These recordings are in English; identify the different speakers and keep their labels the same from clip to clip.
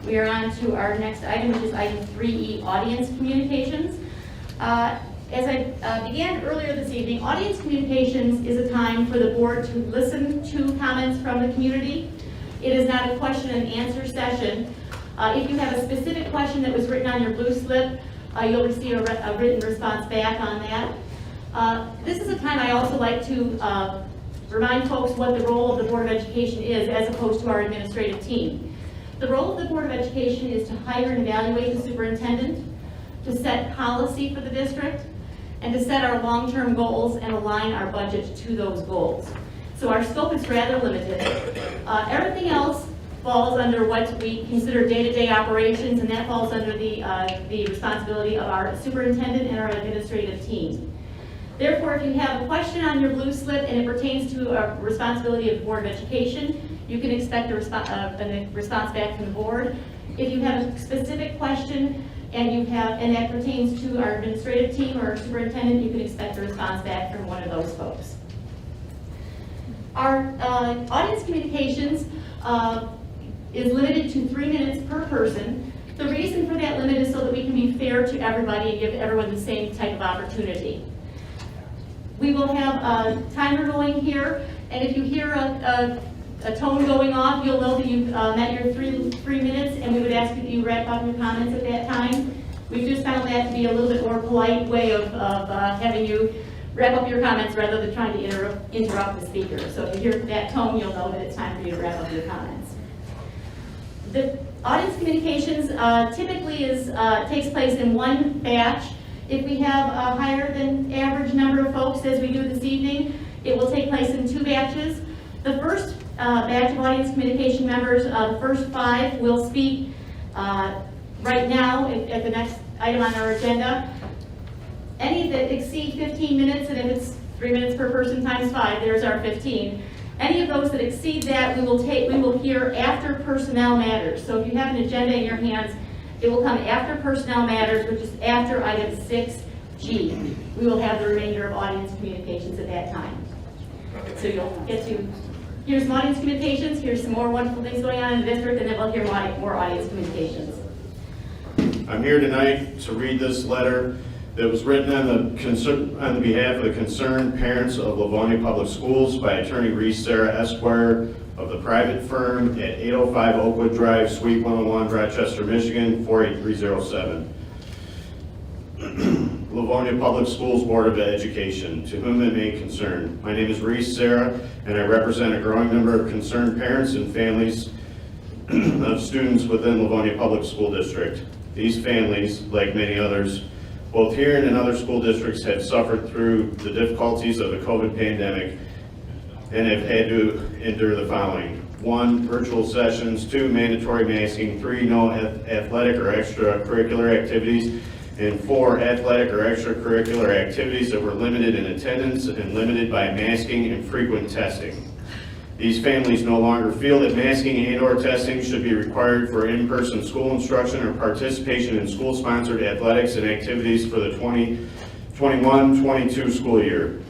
Speaker 1: We are on to our next item, which is item 3E, audience communications. As I began earlier this evening, audience communications is a time for the board to listen to comments from the community. It is not a question and answer session. If you have a specific question that was written on your blue slip, you'll receive a written response back on that. This is a time I also like to remind folks what the role of the Board of Education is as opposed to our administrative team. The role of the Board of Education is to hire and evaluate the superintendent, to set policy for the district, and to set our long-term goals and align our budget to those goals. So our scope is rather limited. Everything else falls under what we consider day-to-day operations, and that falls under the responsibility of our superintendent and our administrative team. Therefore, if you have a question on your blue slip and it pertains to a responsibility of the Board of Education, you can expect a response back from the board. If you have a specific question and that pertains to our administrative team or our superintendent, you can expect a response back from one of those folks. Our audience communications is limited to 3 minutes per person. The reason for that limit is so that we can be fair to everybody and give everyone the same type of opportunity. We will have a timer going here, and if you hear a tone going off, you'll know that you've met your three minutes, and we would ask that you wrap up your comments at that time. We've just found that to be a little bit more polite way of having you wrap up your comments rather than trying to interrupt the speaker. So if you hear that tone, you'll know that it's time for you to wrap up your comments. The audience communications typically takes place in one batch. If we have a higher than average number of folks as we do this evening, it will take place in 2 batches. The first batch of audience communication members, the first 5 will speak right now at the next item on our agenda. Any that exceed 15 minutes, and if it's 3 minutes per person times 5, there's our 15. Any of those that exceed that, we will hear after personnel matters. So if you have an agenda in your hands, it will come after personnel matters, which is after item 6G. We will have the remainder of audience communications at that time. So you'll get to hear some audience communications, hear some more wonderful things going on in the district, and then we'll hear more audience communications.
Speaker 2: I'm here tonight to read this letter that was written on the behalf of the concerned parents of Livonia Public Schools by Attorney Reese Sarah Esquire of the private firm at 805 Oakwood Drive, Suite 101, Rochester, Michigan, 48307. Livonia Public Schools Board of Education, to whom it may concern. My name is Reese Sarah, and I represent a growing number of concerned parents and families of students within Livonia Public School District. These families, like many others, both here and in other school districts, have suffered through the difficulties of the COVID pandemic and have had to endure the following: 1, virtual sessions; 2, mandatory masking; 3, no athletic or extracurricular activities; and 4, athletic or extracurricular activities that were limited in attendance and limited by masking and frequent testing. These families no longer feel that masking and/or testing should be required for in-person school instruction or participation in school-sponsored athletics and activities for the 2021-22 school year.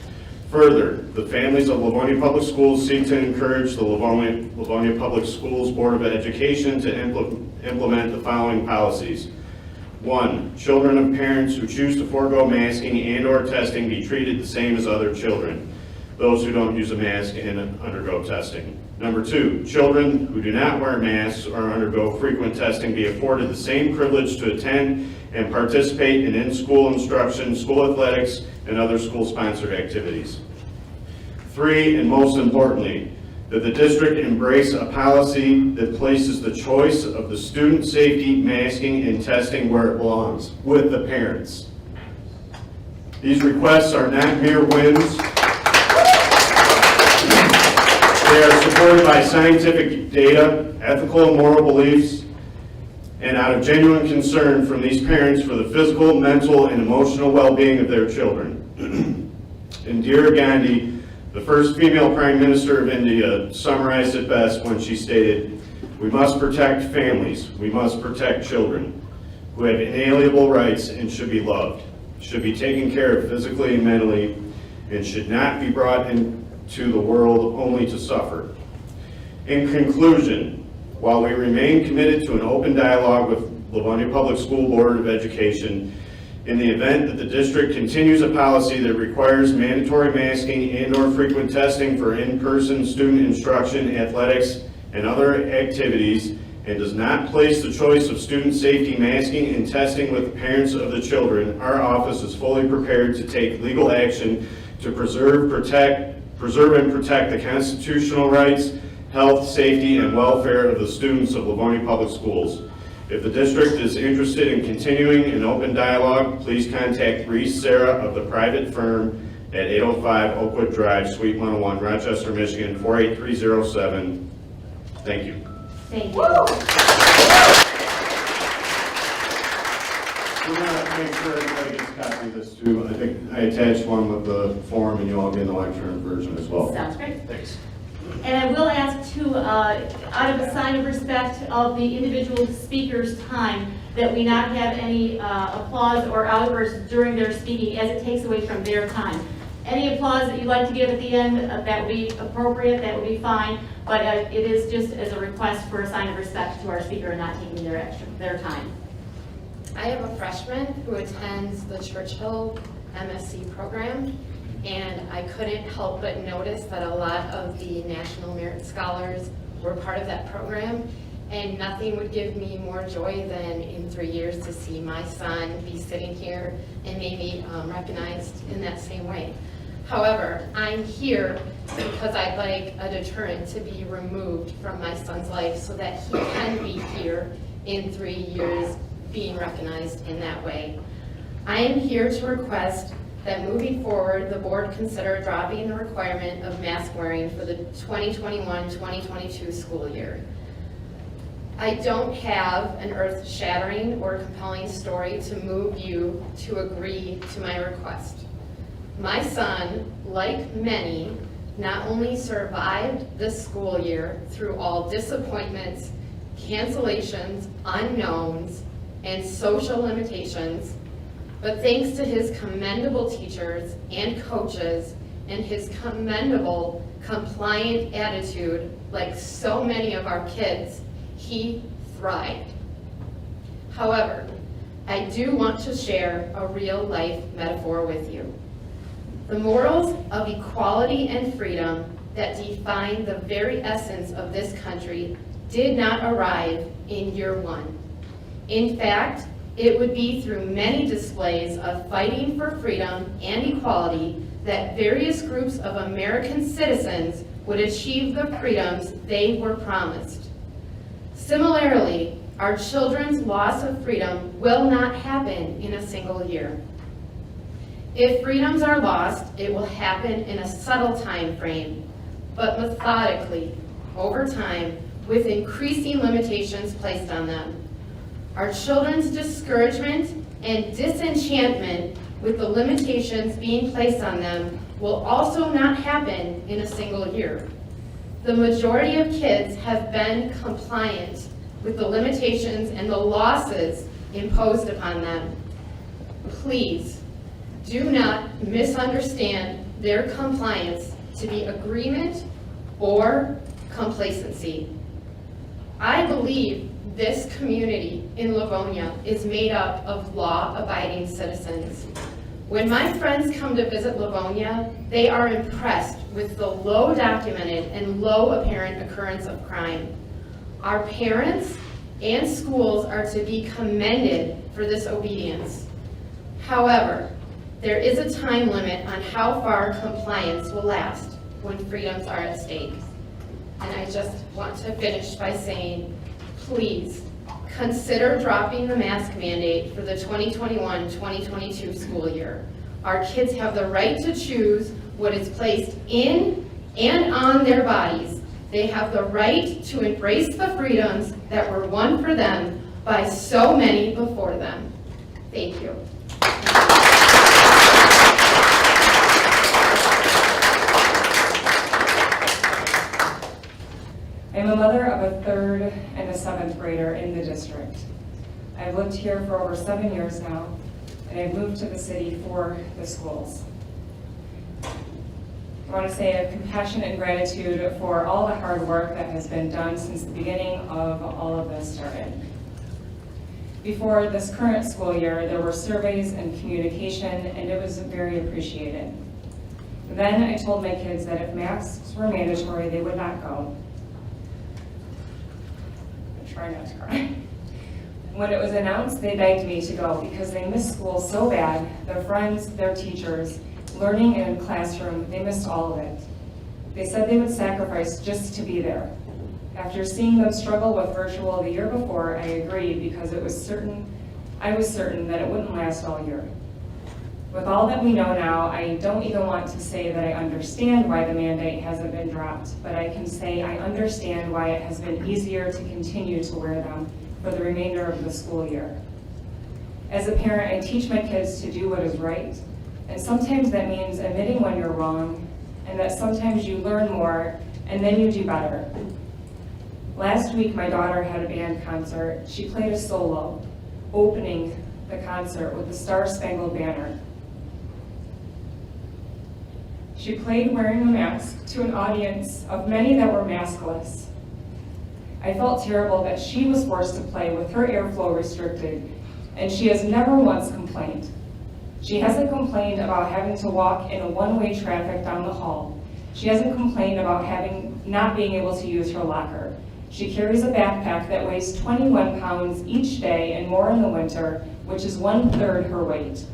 Speaker 2: Further, the families of Livonia Public Schools seek to encourage the Livonia Public Schools Board of Education to implement the following policies. 1, children of parents who choose to forego masking and/or testing be treated the same as other children, those who don't use a mask and undergo testing. Number 2, children who do not wear masks or undergo frequent testing be afforded the same privilege to attend and participate in in-school instruction, school athletics, and other school-sponsored activities. 3, and most importantly, that the district embrace a policy that places the choice of the student safety, masking, and testing where it belongs, with the parents. These requests are not mere whims. They are supported by scientific data, ethical and moral beliefs, and out of genuine concern from these parents for the physical, mental, and emotional well-being of their children. Indira Gandhi, the first female Prime Minister of India, summarized it best when she stated, "We must protect families, we must protect children, who have inalienable rights and should be loved, should be taken care of physically and mentally, and should not be brought into the world only to suffer." In conclusion, While we remain committed to an open dialogue with Livonia Public School Board of Education, in the event that the district continues a policy that requires mandatory masking and/or frequent testing for in-person student instruction, athletics, and other activities, and does not place the choice of student safety masking and testing with the parents of the children, our office is fully prepared to take legal action to preserve and protect the constitutional rights, health, safety, and welfare of the students of Livonia Public Schools. If the district is interested in continuing an open dialogue, please contact Reese Sarah of the private firm at 805 Oakwood Drive, Suite 101, Rochester, Michigan, 48307. Thank you.
Speaker 1: Thank you.
Speaker 2: We're going to make sure everybody gets a copy of this too. I think I attached one with the form and you'll all get an electronic version as well.
Speaker 1: Sounds great.
Speaker 2: Thanks.
Speaker 1: And I will ask to, out of a sign of respect of the individual speaker's time, that we not have any applause or outbursts during their speaking, as it takes away from their time. Any applause that you'd like to give at the end, that would be appropriate, that would be fine, but it is just as a request for a sign of respect to our speaker and not taking their time.
Speaker 3: I have a freshman who attends the Churchill MSc program, and I couldn't help but notice that a lot of the National Merit Scholars were part of that program, and nothing would give me more joy than in 3 years to see my son be sitting here and maybe recognized in that same way. However, I'm here because I'd like a deterrent to be removed from my son's life so that he can be here in 3 years being recognized in that way. I am here to request that moving forward, the board consider dropping the requirement of mask wearing for the 2021-2022 school year. I don't have an earth-shattering or compelling story to move you to agree to my request. My son, like many, not only survived this school year through all disappointments, cancellations, unknowns, and social limitations, but thanks to his commendable teachers and coaches and his commendable compliant attitude, like so many of our kids, he thrived. However, I do want to share a real life metaphor with you. The morals of equality and freedom that define the very essence of this country did not arrive in year one. In fact, it would be through many displays of fighting for freedom and equality that various groups of American citizens would achieve the freedoms they were promised. Similarly, our children's loss of freedom will not happen in a single year. If freedoms are lost, it will happen in a subtle time frame, but methodically, over time, with increasing limitations placed on them. Our children's discouragement and disenchantment with the limitations being placed on them will also not happen in a single year. The majority of kids have been compliant with the limitations and the losses imposed upon them. Please, do not misunderstand their compliance to be agreement or complacency. I believe this community in Livonia is made up of law-abiding citizens. When my friends come to visit Livonia, they are impressed with the low documented and low apparent occurrence of crime. Our parents and schools are to be commended for this obedience. However, there is a time limit on how far compliance will last when freedoms are at stake. And I just want to finish by saying, please consider dropping the mask mandate for the 2021-2022 school year. Our kids have the right to choose what is placed in and on their bodies. They have the right to embrace the freedoms that were won for them by so many before them. Thank you.
Speaker 4: I'm a mother of a 3rd and a 7th grader in the district. I've lived here for over 7 years now, and I've moved to the city for the schools. I want to say a compassion and gratitude for all the hard work that has been done since the beginning of all of this started. Before this current school year, there were surveys and communication, and it was very appreciated. Then I told my kids that if masks were mandatory, they would not go. I try not to cry. When it was announced, they begged me to go because they missed school so bad, their friends, their teachers, learning in a classroom, they missed all of it. They said they would sacrifice just to be there. After seeing them struggle with virtual the year before, I agreed because I was certain that it wouldn't last all year. With all that we know now, I don't even want to say that I understand why the mandate hasn't been dropped, but I can say I understand why it has been easier to continue to wear them for the remainder of the school year. As a parent, I teach my kids to do what is right, and sometimes that means admitting when you're wrong, and that sometimes you learn more, and then you do better. Last week, my daughter had a band concert. She played a solo, opening the concert with the Star-Spangled Banner. She played wearing a mask to an audience of many that were maskless. I felt terrible that she was forced to play with her airflow restricted, and she has never once complained. She hasn't complained about having to walk in a one-way traffic down the hall. She hasn't complained about not being able to use her locker. She carries a backpack that weighs 21 pounds each day and more in the winter, which is 1/3 her weight.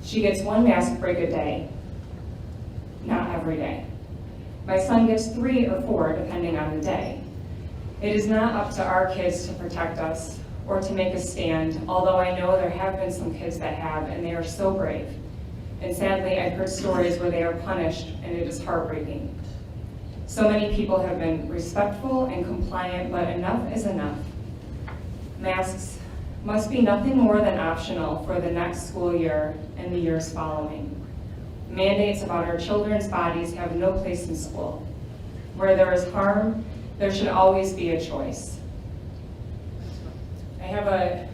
Speaker 4: She gets one mask break a day, not every day. My son gets 3 or 4 depending on the day. It is not up to our kids to protect us or to make a stand, although I know there have been some kids that have, and they are so brave. And sadly, I've heard stories where they are punished, and it is heartbreaking. So many people have been respectful and compliant, but enough is enough. Masks must be nothing more than optional for the next school year and the years following. Mandates about our children's bodies have no place in school. Where there is harm, there should always be a choice. I have a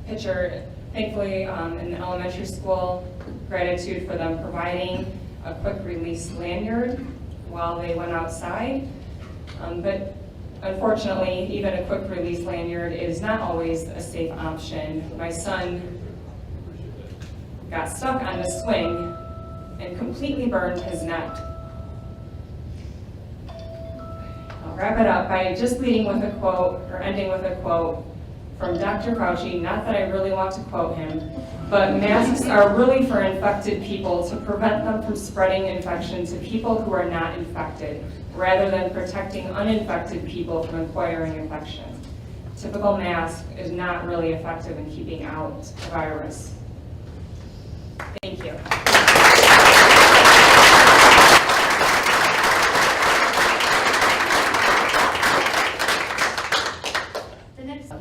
Speaker 4: picture, thankfully, in the elementary school, gratitude for them providing a quick release lanyard while they went outside. But unfortunately, even a quick release lanyard is not always a safe option. My son got stuck on the swing and completely burned his neck. I'll wrap it up by just leading with a quote, or ending with a quote from Dr. Fauci, not that I really want to quote him, but masks are really for infected people to prevent them from spreading infection to people who are not infected, rather than protecting uninfected people from acquiring infection. Typical mask is not really effective in keeping out the virus. Thank you.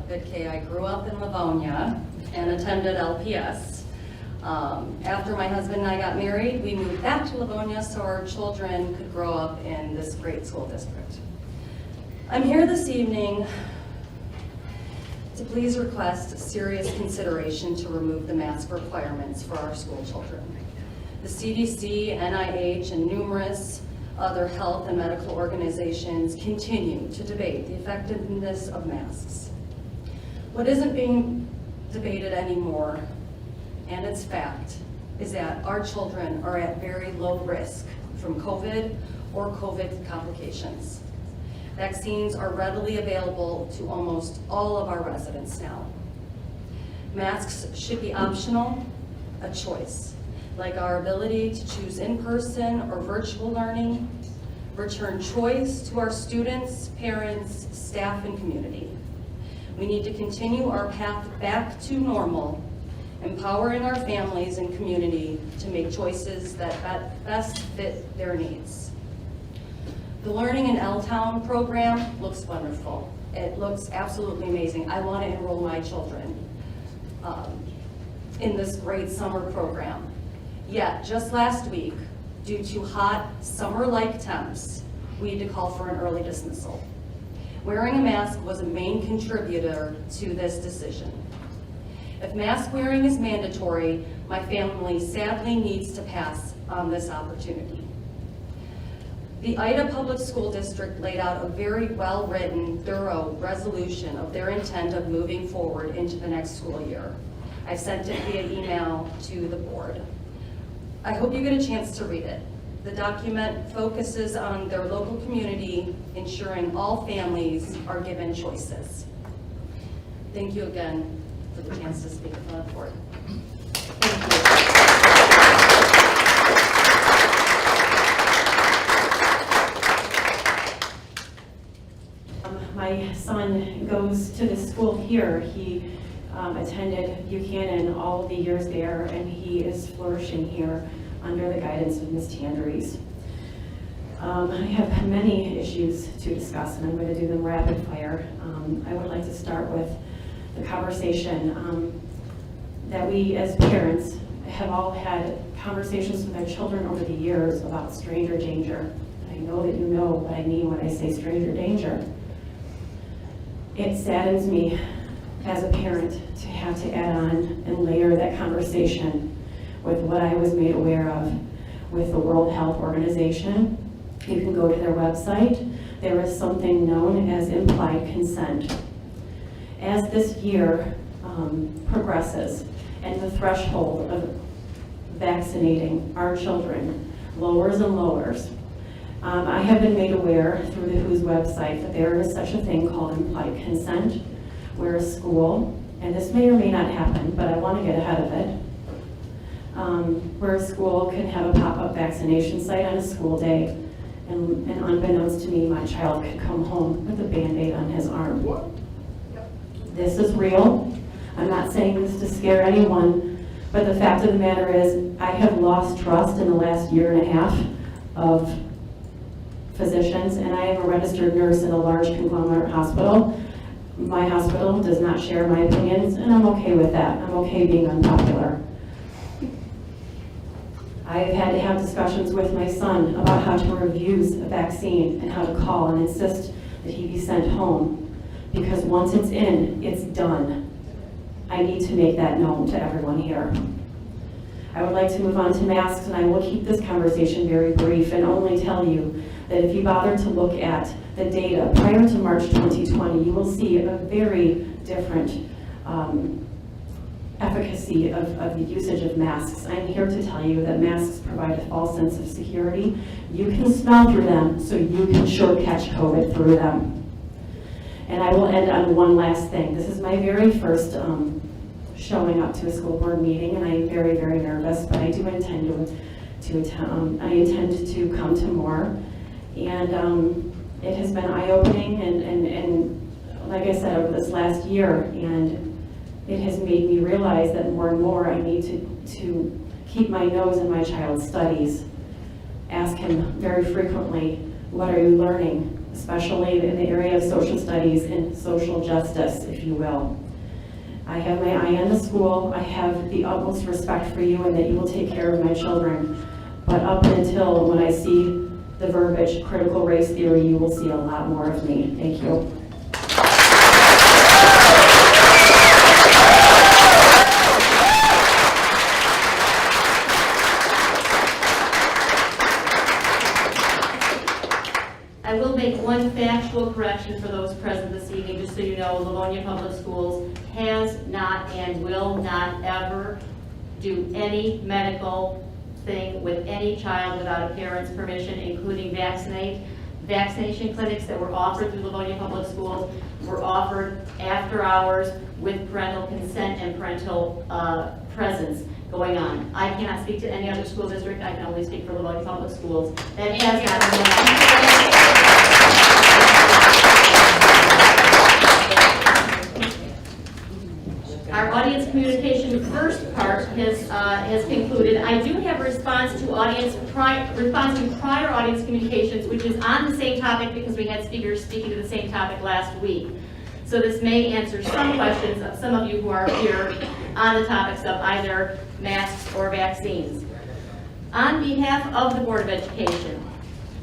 Speaker 5: Good K. I grew up in Livonia and attended LPS. After my husband and I got married, we moved back to Livonia so our children could grow up in this great school district. I'm here this evening to please request serious consideration to remove the mask requirements for our school children. The CDC, NIH, and numerous other health and medical organizations continue to debate the effectiveness of masks. What isn't being debated anymore, and it's fact, is that our children are at very low risk from COVID or COVID complications. Vaccines are readily available to almost all of our residents now. Masks should be optional, a choice, like our ability to choose in-person or virtual learning, return choice to our students, parents, staff, and community. We need to continue our path back to normal, empowering our families and community to make choices that best fit their needs. The Learning in L-Town program looks wonderful. It looks absolutely amazing. I want to enroll my children in this great summer program. Yet, just last week, due to hot summer-like temps, we had to call for an early dismissal. Wearing a mask was a main contributor to this decision. If mask wearing is mandatory, my family sadly needs to pass on this opportunity. The Ida Public School District laid out a very well-written, thorough resolution of their intent of moving forward into the next school year. I sent it via email to the board. I hope you get a chance to read it. The document focuses on their local community, ensuring all families are given choices. Thank you again for the chance to speak in front of the board.
Speaker 6: My son goes to the school here. He attended Buchanan all of the years there, and he is flourishing here under the guidance of Ms. Tandries. I have many issues to discuss, and I'm going to do them rapid fire. I would like to start with the conversation that we as parents have all had conversations with our children over the years about stranger danger. I know that you know what I mean when I say stranger danger. It saddens me as a parent to have to add on and layer that conversation with what I was made aware of with the World Health Organization. You can go to their website. There is something known as implied consent. As this year progresses and the threshold of vaccinating our children lowers and lowers, I have been made aware through the WHO's website that there is such a thing called implied consent, where a school, and this may or may not happen, but I want to get ahead of it, where a school can have a pop-up vaccination site on a school day, and unbeknownst to me, my child could come home with a Band-Aid on his arm. This is real. I'm not saying this to scare anyone, but the fact of the matter is I have lost trust in the last year and a half of physicians, and I am a registered nurse in a large conglomerate hospital. My hospital does not share my opinions, and I'm okay with that. I'm okay being unpopular. I've had to have discussions with my son about how to refuse a vaccine and how to call and insist that he be sent home, because once it's in, it's done. I need to make that known to everyone here. I would like to move on to masks, and I will keep this conversation very brief and only tell you that if you bother to look at the data prior to March 2020, you will see a very different efficacy of the usage of masks. I'm here to tell you that masks provide a false sense of security. You can smell through them, so you can sure catch COVID through them. And I will end on one last thing. This is my very first showing up to a school board meeting, and I am very, very nervous, but I do intend to come to more. And it has been eye-opening and like I said, over this last year, and it has made me realize that more and more I need to keep my nose in my child's studies. Ask him very frequently, what are you learning? Especially in the area of social studies and social justice, if you will. I have my eye on the school. I have the utmost respect for you and that you will take care of my children. But up until when I see the verbiage, critical race theory, you will see a lot more of me. Thank you.
Speaker 1: I will make one factual correction for those present this evening, just so you know. Livonia Public Schools has not and will not ever do any medical thing with any child without a parent's permission, including vaccination clinics that were offered through Livonia Public Schools were offered after hours with parental consent and parental presence going on. I cannot speak to any other school district. I can only speak for Livonia Public Schools. That has not been Our audience communication first part has concluded. I do have a response to prior audience communications, which is on the same topic because we had speakers speaking to the same topic last week. So this may answer some questions of some of you who are here on the topics of either masks or vaccines. On behalf of the Board of Education,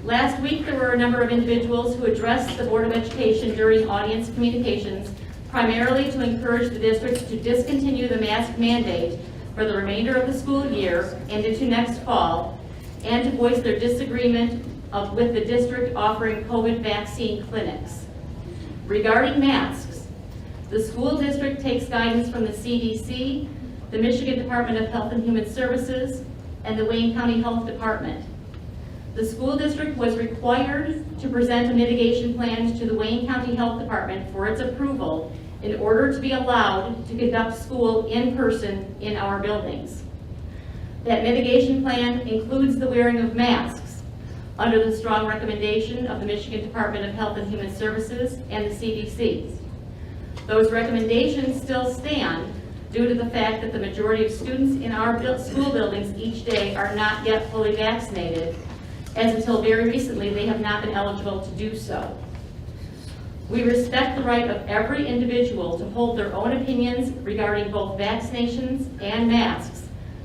Speaker 1: last week there were a number of individuals who addressed the Board of Education during audience communications, primarily to encourage the districts to discontinue the mask mandate for the remainder of the school year and into next fall, and to voice their disagreement with the district offering COVID vaccine clinics. Regarding masks, the school district takes guidance from the CDC, the Michigan Department of Health and Human Services, and the Wayne County Health Department. The school district was required to present a mitigation plan to the Wayne County Health Department for its approval in order to be allowed to conduct school in person in our buildings. That mitigation plan includes the wearing of masks under the strong recommendation of the Michigan Department of Health and Human Services and the CDC. Those recommendations still stand due to the fact that the majority of students in our school buildings each day are not yet fully vaccinated, as until very recently they have not been eligible to do so. We respect the right of every individual to hold their own opinions regarding both vaccinations and masks,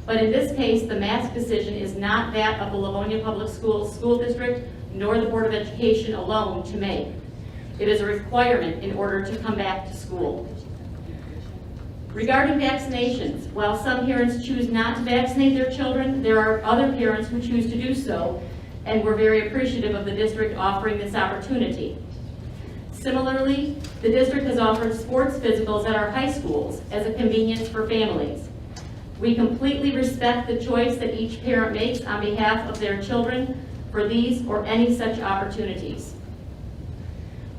Speaker 1: but in this case, the mask decision is not that of the Livonia Public Schools School District nor the Board of Education alone to make. It is a requirement in order to come back to school. Regarding vaccinations, while some parents choose not to vaccinate their children, there are other parents who choose to do so, and we're very appreciative of the district offering this opportunity. Similarly, the district has offered sports physicals at our high schools as a convenience for families. We completely respect the choice that each parent makes on behalf of their children for these or any such opportunities.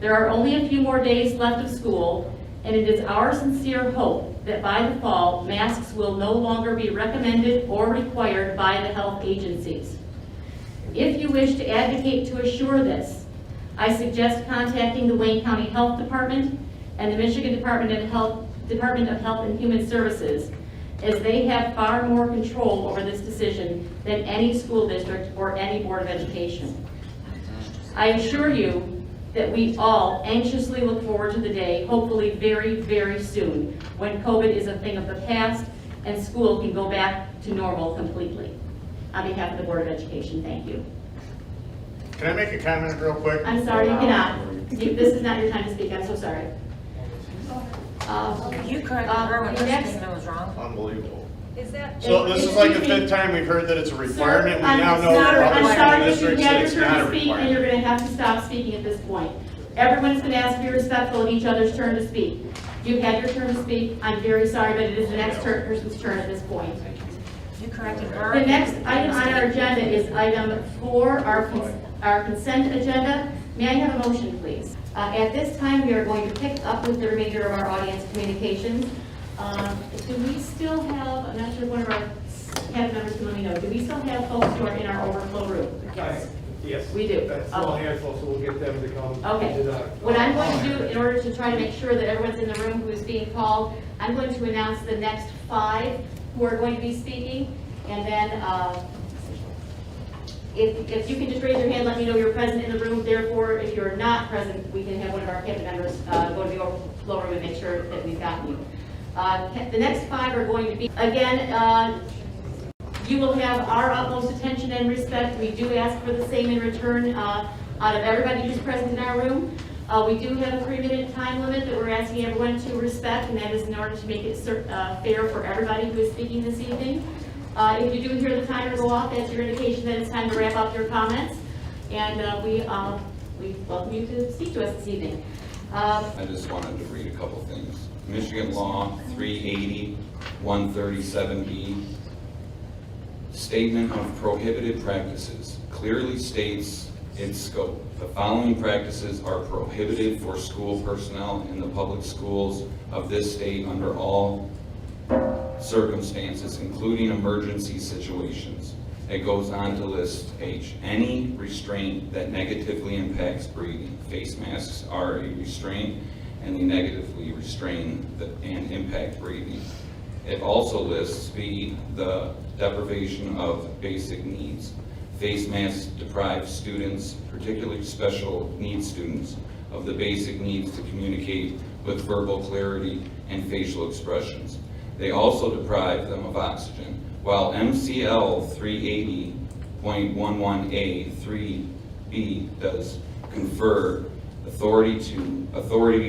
Speaker 1: There are only a few more days left of school, and it is our sincere hope that by the fall, masks will no longer be recommended or required by the health agencies. If you wish to advocate to assure this, I suggest contacting the Wayne County Health Department and the Michigan Department of Health and Human Services, as they have far more control over this decision than any school district or any Board of Education. I assure you that we all anxiously look forward to the day, hopefully very, very soon, when COVID is a thing of the past and school can go back to normal completely. On behalf of the Board of Education, thank you.
Speaker 2: Can I make a comment real quick?
Speaker 1: I'm sorry, you cannot. This is not your time to speak, I'm so sorry.
Speaker 7: You corrected her when
Speaker 1: the
Speaker 7: her
Speaker 1: next-
Speaker 7: statement was wrong.
Speaker 2: Unbelievable.
Speaker 7: Is that?
Speaker 2: So this is like the
Speaker 1: Excuse me.
Speaker 2: fifth time we've heard that it's a requirement. We
Speaker 1: Sir,
Speaker 2: now know
Speaker 1: I'm
Speaker 2: that
Speaker 1: I'm
Speaker 2: other
Speaker 1: sorry,
Speaker 2: school
Speaker 1: but you
Speaker 2: districts
Speaker 1: had
Speaker 2: that
Speaker 1: your
Speaker 2: it's
Speaker 1: turn
Speaker 2: not
Speaker 1: to
Speaker 2: a
Speaker 1: speak, and you're
Speaker 2: requirement.
Speaker 1: going to have to stop speaking at this point. Everyone's going to ask to be respectful of each other's turn to speak. You've had your turn to speak. I'm very sorry, but it is the next person's turn at this point.
Speaker 7: You corrected her.
Speaker 1: The next item on our agenda is item 4, our consent agenda. May I have a motion, please? At this time, we are going to pick up with the remainder of our audience communications. Do we still have, I'm not sure if one of our cabinet members can let me know, do we still have folks who are in our overflow room?
Speaker 8: Yes.
Speaker 1: We do.
Speaker 8: That's a small handful, so we'll get them to come.
Speaker 1: Okay.
Speaker 8: to the-
Speaker 1: What I'm going to do, in order to try to make sure that everyone's in the room who is being called, I'm going to announce the next 5 who are going to be speaking, and then if you can just raise your hand, let me know you're present in the room. Therefore, if you're not present, we can have one of our cabinet members go to the overflow room and make sure that we've gotten you. The next 5 are going to be, again, you will have our utmost attention and respect. We do ask for the same in return out of everybody who's present in our room. We do have a 3-minute time limit that we're asking everyone to respect, and that is in order to make it fair for everybody who is speaking this evening. If you do hear the timer go off, that's your indication that it's time to wrap up your comments. And we welcome you to speak to us this evening.
Speaker 9: I just wanted to read a couple things. Michigan Law 380, 137B, Statement of Prohibited Practices clearly states its scope. The following practices are prohibited for school personnel in the public schools of this state under all circumstances, including emergency situations. It goes on to list H. Any restraint that negatively impacts breathing. Face masks are a restraint, and they negatively restrain and impact breathing. It also lists B, the deprivation of basic needs. Face masks deprive students, particularly special needs students, of the basic needs to communicate with verbal clarity and facial expressions. They also deprive them of oxygen. While MCL 380.11A 3B does confer authority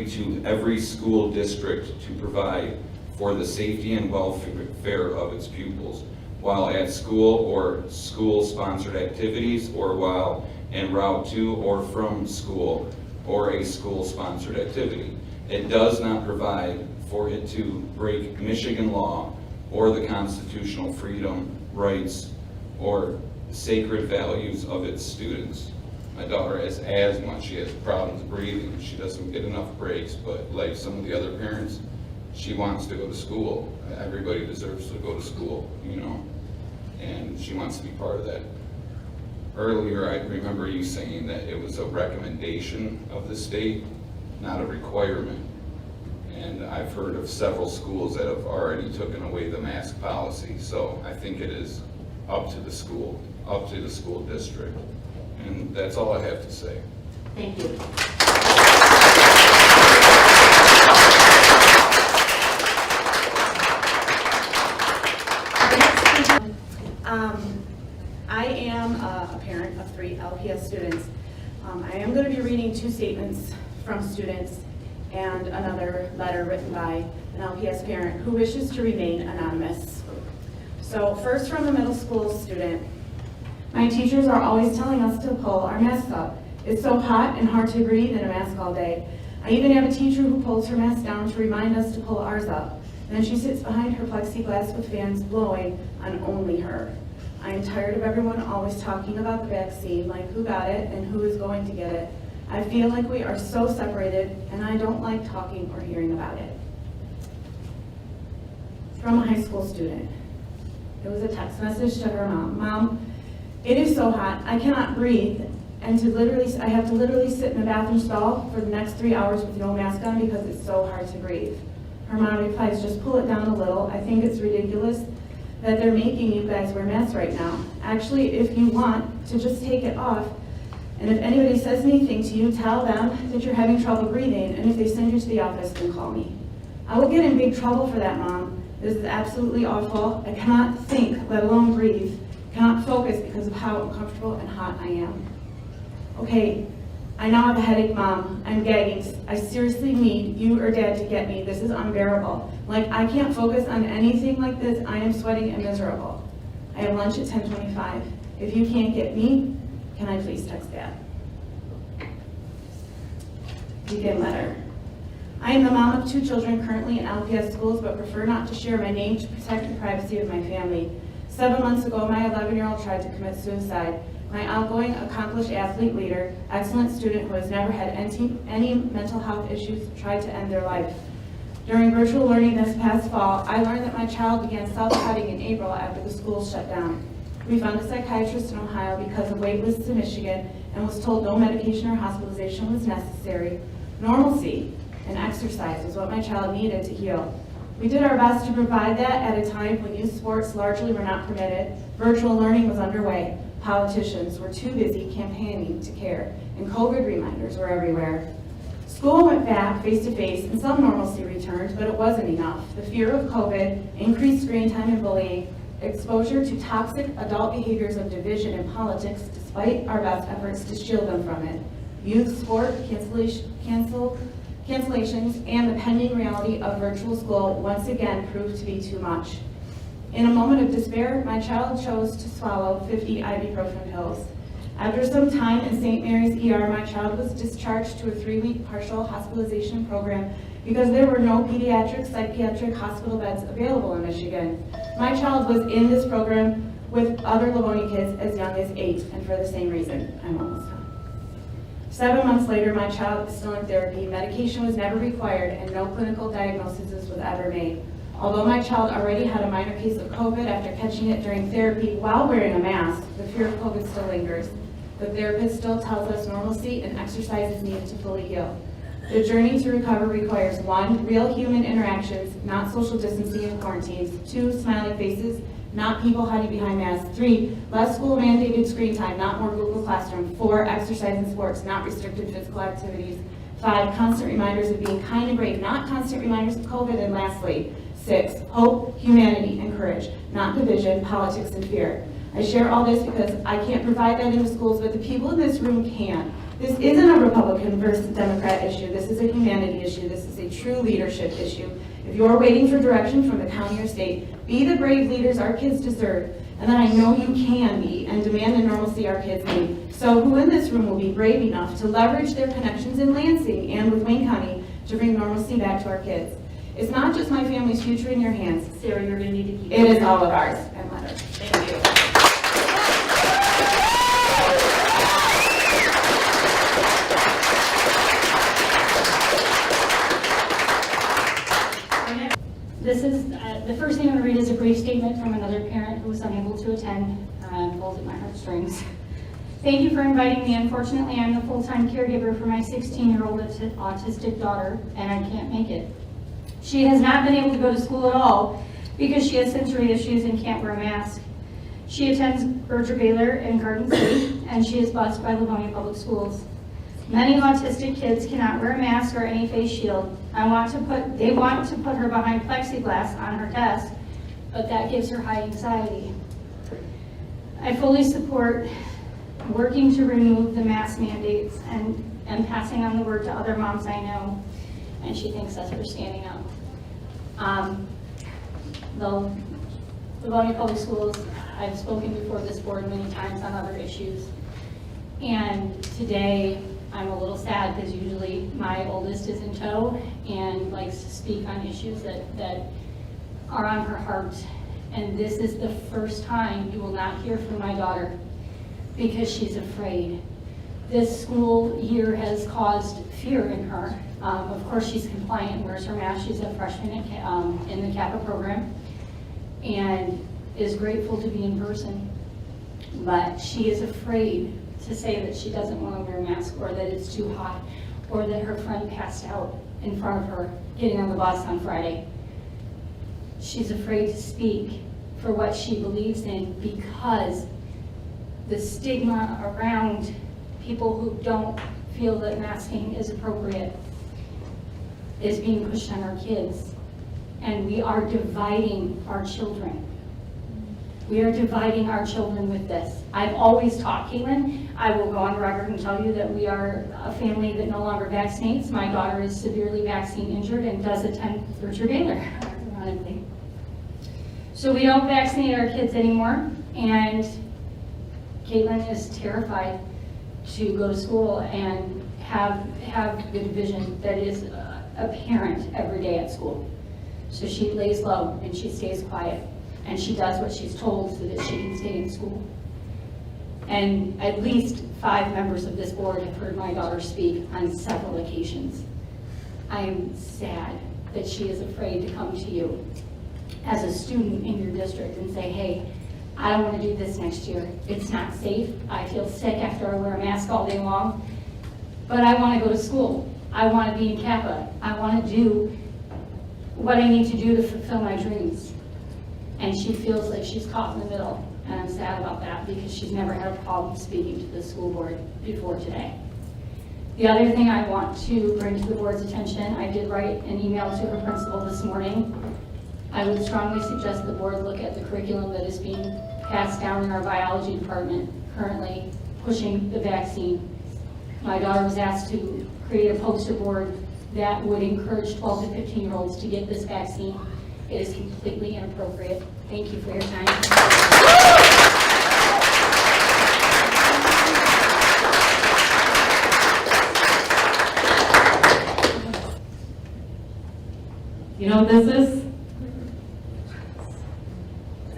Speaker 9: to every school district to provide for the safety and welfare of its pupils, while at school or school-sponsored activities, or while en route to or from school or a school-sponsored activity. It does not provide for it to break Michigan law or the constitutional freedom, rights, or sacred values of its students. My daughter has asthma, she has problems breathing, she doesn't get enough breaks, but like some of the other parents, she wants to go to school. Everybody deserves to go to school, you know, and she wants to be part of that. Earlier, I remember you saying that it was a recommendation of the state, not a requirement. And I've heard of several schools that have already taken away the mask policy, so I think it is up to the school district. And that's all I have to say.
Speaker 1: Thank you.
Speaker 6: I am a parent of 3 LPS students. I am going to be reading 2 statements from students and another letter written by an LPS parent who wishes to remain anonymous. So first, from a middle school student. My teachers are always telling us to pull our masks up. It's so hot and hard to breathe in a mask all day. I even have a teacher who pulls her mask down to remind us to pull ours up. Then she sits behind her plexiglass with fans blowing on only her. I am tired of everyone always talking about the vaccine, like who got it and who is going to get it. I feel like we are so separated, and I don't like talking or hearing about it. From a high school student. It was a text message to her mom. Mom, it is so hot, I cannot breathe, and I have to literally sit in the bathroom stall for the next 3 hours with no mask on because it's so hard to breathe. Her mom replies, just pull it down a little. I think it's ridiculous that they're making you guys wear masks right now. Actually, if you want to just take it off, and if anybody says anything to you, tell them that you're having trouble breathing, and if they send you to the office, then call me. I will get in big trouble for that, Mom. This is absolutely awful. I cannot think, let alone breathe. I cannot focus because of how uncomfortable and hot I am. Okay, I now have a headache, Mom. I'm gagging. I seriously need you or Dad to get me. This is unbearable. Like, I can't focus on anything like this. I am sweating and miserable. I have lunch at 10:25. If you can't get me, can I please text Dad? Begin letter. I am the mom of 2 children currently in LPS schools, but prefer not to share my name to protect the privacy of my family. 7 months ago, my 11-year-old tried to commit suicide. My outgoing, accomplished athlete leader, excellent student who has never had any mental health issues, tried to end their life. During virtual learning this past fall, I learned that my child began self-cutting in April after the schools shut down. We found a psychiatrist in Ohio because of wait lists in Michigan and was told no medication or hospitalization was necessary. Normalcy and exercise is what my child needed to heal. We did our best to provide that at a time when youth sports largely were not permitted. Virtual learning was underway. Politicians were too busy campaigning to care, and COVID reminders were everywhere. School went back face-to-face, and some normalcy returned, but it wasn't enough. The fear of COVID, increased screen time and bullying, exposure to toxic adult behaviors of division and politics, despite our best efforts to shield them from it. Youth sport cancellations, and the pending reality of virtual school once again proved to be too much. In a moment of despair, my child chose to swallow 50 ibuprofen pills. After some time in St. Mary's ER, my child was discharged to a 3-week partial hospitalization program because there were no pediatric psychiatric hospital beds available in Michigan. My child was in this program with other Livonia kids as young as 8, and for the same reason. I'm almost done. 7 months later, my child is still in therapy. Medication was never required, and no clinical diagnosis was ever made. Although my child already had a minor case of COVID after catching it during therapy while wearing a mask, the fear of COVID still lingers. The therapist still tells us normalcy and exercise is needed to fully heal. The journey to recover requires 1, real human interactions, not social distancing and quarantines. 2, smiling faces, not people hiding behind masks. 3, less school mandated screen time, not more Google Classroom. 4, exercise and sports, not restricted physical activities. 5, constant reminders of being kind and brave, not constant reminders of COVID. And lastly, 6, hope, humanity, and courage, not division, politics, and fear. I share all this because I can't provide that in the schools, but the people in this room can. This isn't a Republican versus Democrat issue. This is a humanity issue. This is a true leadership issue. If you're waiting for direction from the county or state, be the brave leaders our kids deserve, and that I know you can be, and demand the normalcy our kids need. So who in this room will be brave enough to leverage their connections in Lansing and with Wayne County to bring normalcy back to our kids? It's not just my family's future in your hands.
Speaker 1: Sarah, you're going to need to keep.
Speaker 6: It is all of ours. And letter.
Speaker 1: Thank you.
Speaker 10: This is, the first thing I'm going to read is a brief statement from another parent who was unable to attend, pulls at my heartstrings. Thank you for inviting me. Unfortunately, I'm the full-time caregiver for my 16-year-old autistic daughter, and I can't make it. She has not been able to go to school at all because she has sensory issues and can't wear a mask. She attends Berger Baylor in Garden City, and she is bused by Livonia Public Schools. Many autistic kids cannot wear a mask or any face shield. They want to put her behind plexiglass on her desk, but that gives her high anxiety. I fully support working to remove the mask mandates and passing on the word to other moms I know, and she thanks us for standing up. The Livonia Public Schools, I've spoken before this board many times on other issues, and today I'm a little sad because usually my oldest is in tow and likes to speak on issues that are on her heart. And this is the first time you will not hear from my daughter because she's afraid. This school year has caused fear in her. Of course, she's compliant and wears her mask. She's a freshman in the CAPA program and is grateful to be in person. But she is afraid to say that she doesn't want to wear a mask, or that it's too hot, or that her friend passed out in front of her getting on the bus on Friday. She's afraid to speak for what she believes in because the stigma around people who don't feel that masking is appropriate is being pushed on our kids. And we are dividing our children. We are dividing our children with this. I've always taught, Caitlin, I will go on the record and tell you that we are a family that no longer vaccinates. My daughter is severely vaccine injured and does attend Berger Baylor, ironically. So we don't vaccinate our kids anymore, and Caitlin is terrified to go to school and have the division that is apparent every day at school. So she lays low and she stays quiet. And she does what she's told so that she can stay in school. And at least 5 members of this board have heard my daughter speak on several occasions. I am sad that she is afraid to come to you as a student in your district and say, hey, I don't want to do this next year. It's not safe. I feel sick after I wear a mask all day long. But I want to go to school. I want to be in CAPA. I want to do what I need to do to fulfill my dreams. And she feels like she's caught in the middle, and I'm sad about that because she's never had a problem speaking to the school board before today. The other thing I want to bring to the board's attention, I did write an email to her principal this morning. I would strongly suggest the board look at the curriculum that is being passed down in our biology department, currently pushing the vaccine. My daughter was asked to create a poster board that would encourage 12 to 15-year-olds to get this vaccine. It is completely inappropriate. Thank you for your time.
Speaker 11: You know what this is?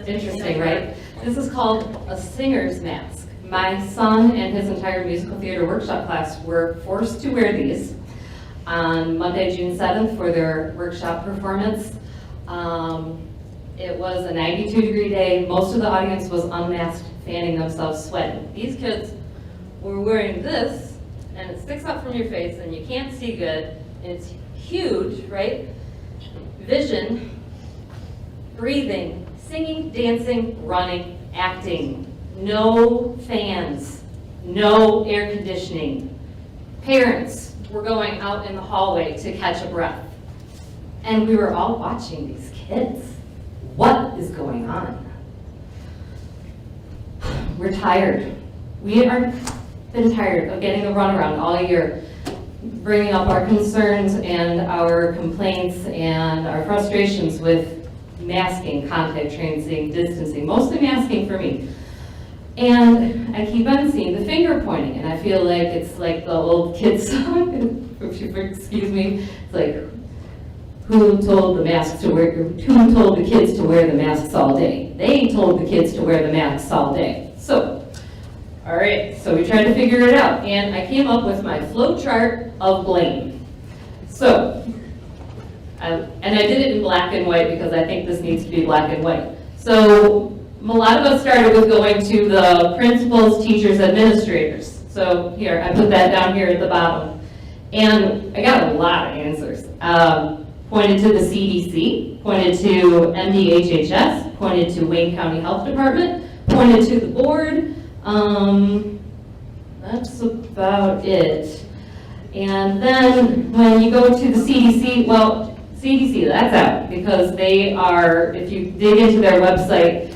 Speaker 11: Interesting, right? This is called a singer's mask. My son and his entire musical theater workshop class were forced to wear these on Monday, June 7th for their workshop performance. It was a 92-degree day. Most of the audience was unmasked, fanning themselves, sweating. These kids were wearing this, and it sticks up from your face, and you can't see good, and it's huge, right? Vision, breathing, singing, dancing, running, acting. No fans, no air conditioning. Parents were going out in the hallway to catch a breath. And we were all watching these kids. What is going on? We're tired. We are been tired of getting the runaround all year. bringing up our concerns and our complaints and our frustrations with masking, contact tracing, distancing, mostly masking for me. And I keep on seeing the finger pointing, and I feel like it's like the old kids song, if you excuse me. It's like, who told the kids to wear the masks all day? They told the kids to wear the masks all day. So, all right, so we tried to figure it out, and I came up with my flow chart of blame. So, and I did it in black and white because I think this needs to be black and white. So, a lot of us started with going to the principals, teachers, administrators. So here, I put that down here at the bottom. And I got a lot of answers. Pointed to the CDC, pointed to MDHHS, pointed to Wayne County Health Department, pointed to the board. That's about it. And then when you go to the CDC, well, CDC, that's out because they are, if you dig into their website,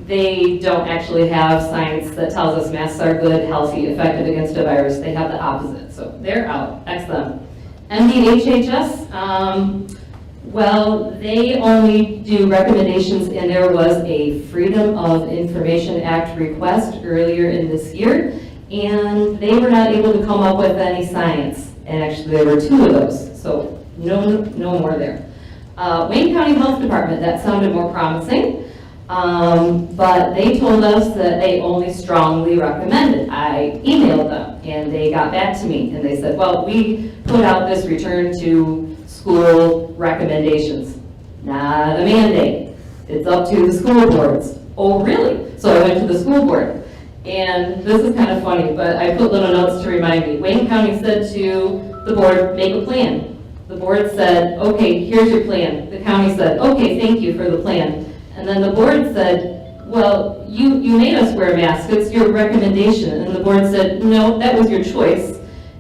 Speaker 11: they don't actually have science that tells us masks are good, healthy, effective against a virus. They have the opposite, so they're out. X them. MDHHS, well, they only do recommendations, and there was a Freedom of Information Act request earlier in this year, and they were not able to come up with any science. And actually, there were 2 of those, so no more there. Wayne County Health Department, that sounded more promising. But they told us that they only strongly recommended. I emailed them and they got back to me and they said, well, we put out this return to school recommendations. Not a mandate. It's up to the school boards. Oh, really? So I went to the school board. And this is kind of funny, but I put little notes to remind me. Wayne County said to the board, make a plan. The board said, okay, here's your plan. The county said, okay, thank you for the plan. And then the board said, well, you made us wear masks, it's your recommendation. And the board said, no, that was your choice.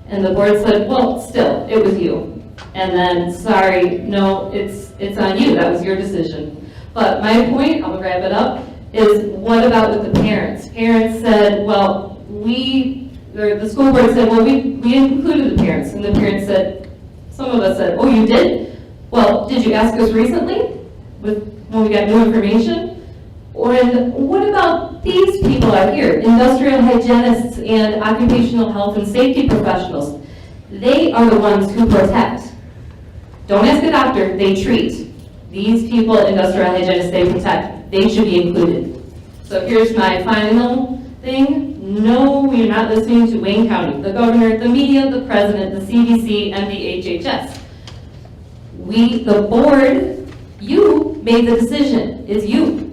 Speaker 11: And the board said, well, still, it was you. And then, sorry, no, it's on you, that was your decision. But my point, I'll wrap it up, is what about with the parents? Parents said, well, the school board said, well, we included the parents. And the parents said, some of us said, oh, you did? Well, did you ask us recently? When we got new information? And what about these people out here, industrial hygienists and occupational health and safety professionals? They are the ones who protect. Don't ask a doctor, they treat. These people, industrial hygienists, they protect. They should be included. So here's my final thing. No, we are not listening to Wayne County, the governor, the media, the president, the CDC, and the HHS. The board, you made the decision. It's you.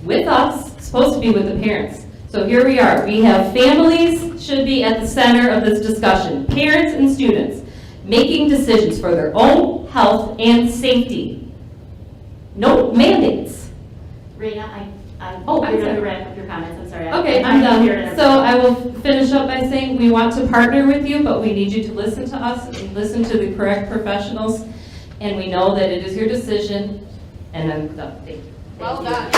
Speaker 11: With us, supposed to be with the parents. So here we are. We have families should be at the center of this discussion. Parents and students making decisions for their own health and safety. No mandates.
Speaker 1: Rena,
Speaker 11: I'm
Speaker 1: you're going
Speaker 11: sorry.
Speaker 1: to wrap up your comments, I'm sorry.
Speaker 11: Okay, I'm done. So I will finish up by saying we want to partner with you, but we need you to listen to us and listen to the correct professionals. And we know that it is your decision. And I'm done. Thank you.
Speaker 3: Well done.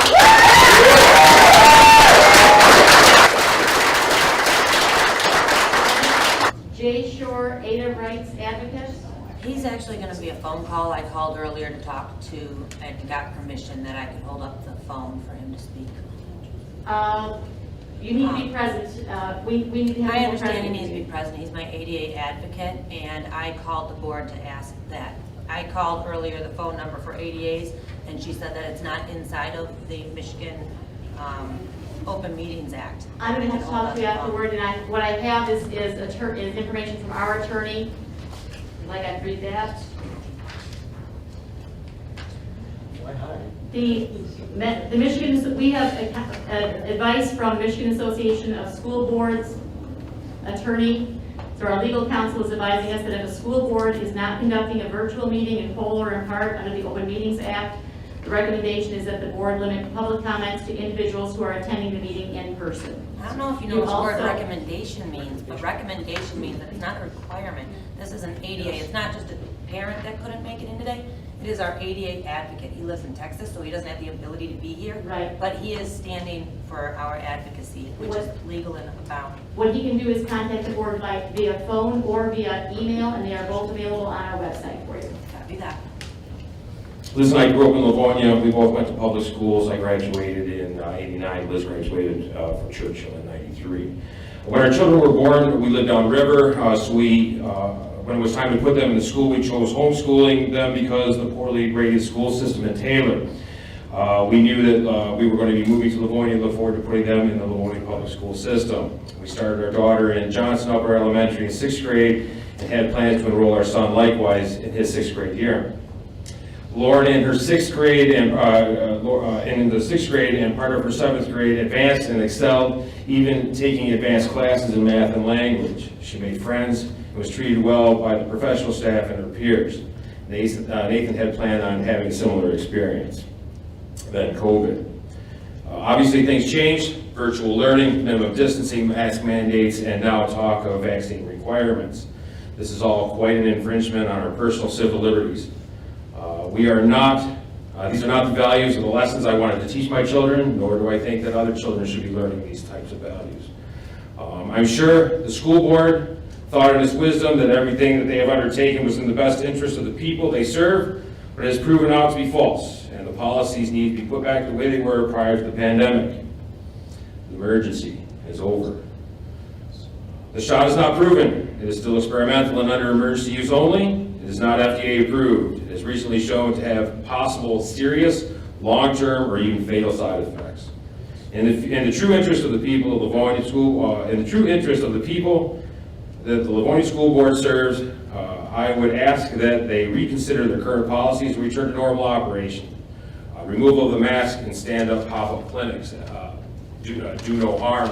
Speaker 1: Jay Shore, Ada Rights Advocates.
Speaker 7: He's actually going to be a phone call. I called earlier to talk to and got permission that I could hold up the phone for him to speak.
Speaker 1: You need to be present. We need to have
Speaker 7: I
Speaker 1: more
Speaker 7: understand he
Speaker 1: present.
Speaker 7: needs to be present. He's my ADA advocate, and I called the board to ask that. I called earlier the phone number for ADAs, and she said that it's not inside of the Michigan Open Meetings Act.
Speaker 1: I'm going to have to talk to you afterward, and what I have is information from our attorney. Would you like I read that? The Michigan, we have advice from Michigan Association of School Boards attorney. So our legal counsel is advising us that if a school board is not conducting a virtual meeting in whole or in part under the Open Meetings Act, the recommendation is that the board limit public comments to individuals who are attending the meeting in person.
Speaker 7: I don't know if you know what the word recommendation means, but recommendation means that it's not a requirement. This is an ADA. It's not just a parent that couldn't make it in today. It is our ADA advocate. He lives in Texas, so he doesn't have the ability to be here.
Speaker 1: Right.
Speaker 7: But he is standing for our advocacy, which is legal and abound.
Speaker 1: What he can do is contact the board via phone or via email, and they are both available on our website for you.
Speaker 7: Copy that.
Speaker 12: Liz and I grew up in Livonia. We both went to public schools. I graduated in '89. Liz graduated from Churchill in '93. When our children were born, we lived downriver, so when it was time to put them in the school, we chose homeschooling them because the poorly graded school system in Taylor. We knew that we were going to be moving to Livonia and look forward to putting them in the Livonia public school system. We started our daughter in Johnson Upper Elementary in 6th grade and had plans to enroll our son likewise in his 6th grade year. Lauren in her 6th grade and in the 6th grade and part of her 7th grade advanced and excelled, even taking advanced classes in math and language. She made friends and was treated well by the professional staff and her peers. Nathan had planned on having a similar experience. Then COVID. Obviously things changed, virtual learning, minimum distancing, mask mandates, and now talk of vaccine requirements. This is all quite an infringement on our personal civil liberties. These are not the values or the lessons I wanted to teach my children, nor do I think that other children should be learning these types of values. I'm sure the school board thought in its wisdom that everything that they have undertaken was in the best interest of the people they serve, but it has proven out to be false, and the policies need to be put back the way they were prior to the pandemic. The emergency is over. The shot is not proven. It is still experimental and under emergency use only. It is not FDA approved. It is recently shown to have possible serious, long-term, or even fatal side effects. In the true interest of the people of Livonia School, in the true interest of the people that the Livonia School Board serves, I would ask that they reconsider their current policies and return to normal operation. Removal of the mask and stand-up pop-up clinics do no harm.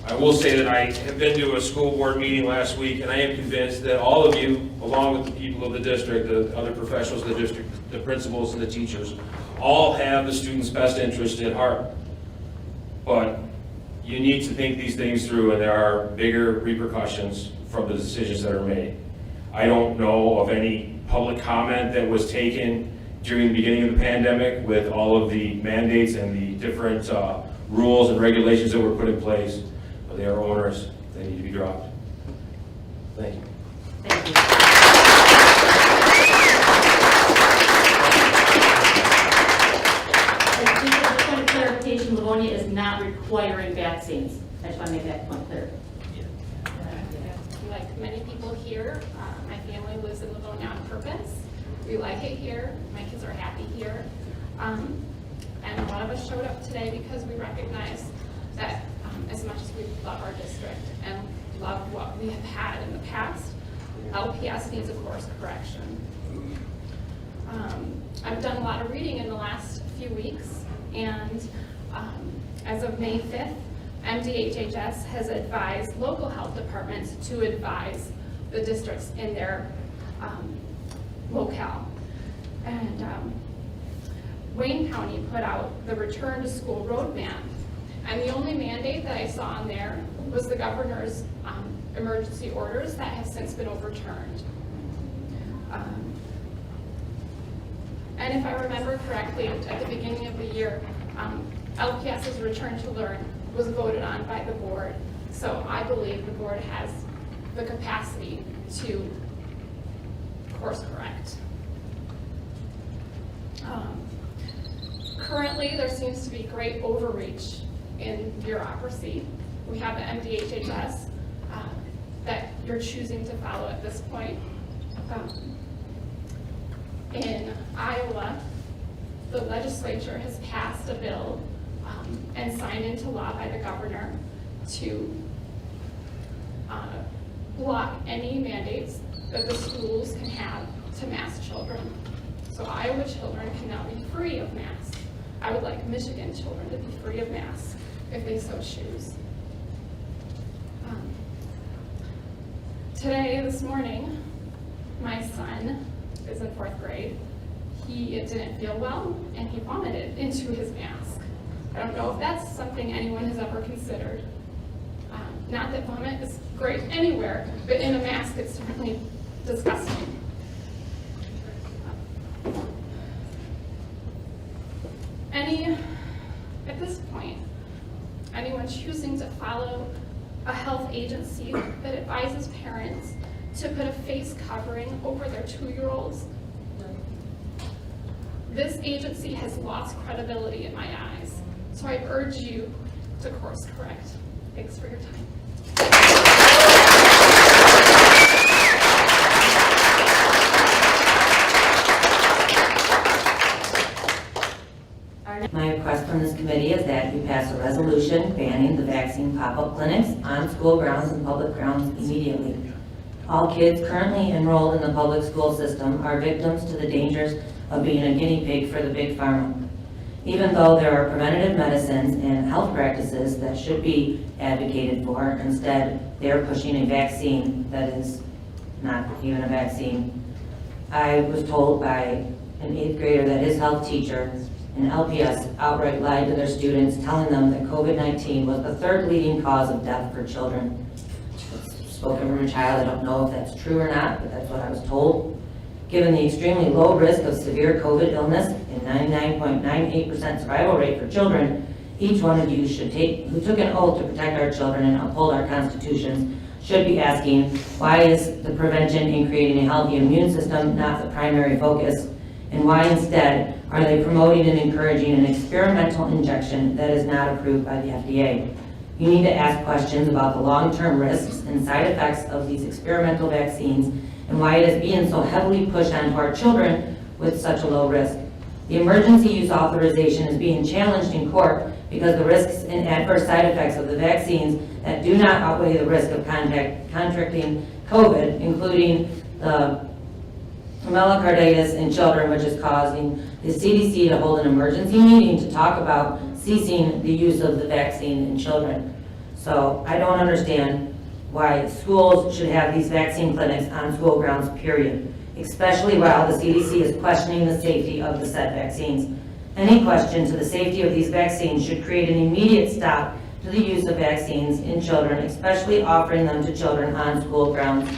Speaker 12: I will say that I have been to a school board meeting last week, and I am convinced that all of you, along with the people of the district, the other professionals of the district, the principals and the teachers, all have the students' best interest at heart. But you need to think these things through, and there are bigger repercussions from the decisions that are made. I don't know of any public comment that was taken during the beginning of the pandemic with all of the mandates and the different rules and regulations that were put in place. They are onerous. They need to be dropped. Thank you.
Speaker 1: Thank you. Just a point of clarification, Livonia is not requiring vaccines. I just want to make that point clear.
Speaker 13: Like many people here, my family lives in Livonia on purpose. We like it here. My kids are happy here. And a lot of us showed up today because we recognize that as much as we love our district and love what we have had in the past, LPS needs a course correction. I've done a lot of reading in the last few weeks, and as of May 5th, MDHHS has advised local health departments to advise the districts in their locale. And Wayne County put out the return to school roadmap. And the only mandate that I saw on there was the governor's emergency orders that have since been overturned. And if I remember correctly, at the beginning of the year, LPS's return to learn was voted on by the board. So I believe the board has the capacity to course correct. Currently, there seems to be great overreach in bureaucracy. We have the MDHHS that you're choosing to follow at this point. In Iowa, the legislature has passed a bill and signed into law by the governor to block any mandates that the schools can have to mask children. So Iowa children can now be free of masks. I would like Michigan children to be free of masks if they so choose. Today, this morning, my son is in 4th grade. He didn't feel well and he vomited into his mask. I don't know if that's something anyone has ever considered. Not that vomit is great anywhere, but in a mask it's certainly disgusting. At this point, anyone choosing to follow a health agency that advises parents to put a face covering over their 2-year-olds, this agency has lost credibility in my eyes. So I urge you to course correct. Thanks for your time.
Speaker 14: My request from this committee is that you pass a resolution banning the vaccine pop-up clinics on school grounds and public grounds immediately. All kids currently enrolled in the public school system are victims to the dangers of being a guinea pig for the big pharma. Even though there are preventative medicines and health practices that should be advocated for, instead they're pushing a vaccine that is not even a vaccine. I was told by an 8th grader that his health teacher and LPS outright lied to their students, telling them that COVID-19 was the 3rd leading cause of death for children. It's spoken from a child. I don't know if that's true or not, but that's what I was told. Given the extremely low risk of severe COVID illness and 99.98% survival rate for children, each one of you who took an oath to protect our children and uphold our constitutions should be asking, why is the prevention in creating a healthy immune system not the primary focus? And why instead are they promoting and encouraging an experimental injection that is not approved by the FDA? You need to ask questions about the long-term risks and side effects of these experimental vaccines and why it is being so heavily pushed onto our children with such a low risk. The emergency use authorization is being challenged in court because the risks and adverse side effects of the vaccines that do not outweigh the risk of contracting COVID, including the myocarditis in children, which is causing the CDC to hold an emergency meeting to talk about ceasing the use of the vaccine in children. So I don't understand why schools should have these vaccine clinics on school grounds, period, especially while the CDC is questioning the safety of the said vaccines. Any question to the safety of these vaccines should create an immediate stop to the use of vaccines in children, especially offering them to children on school grounds.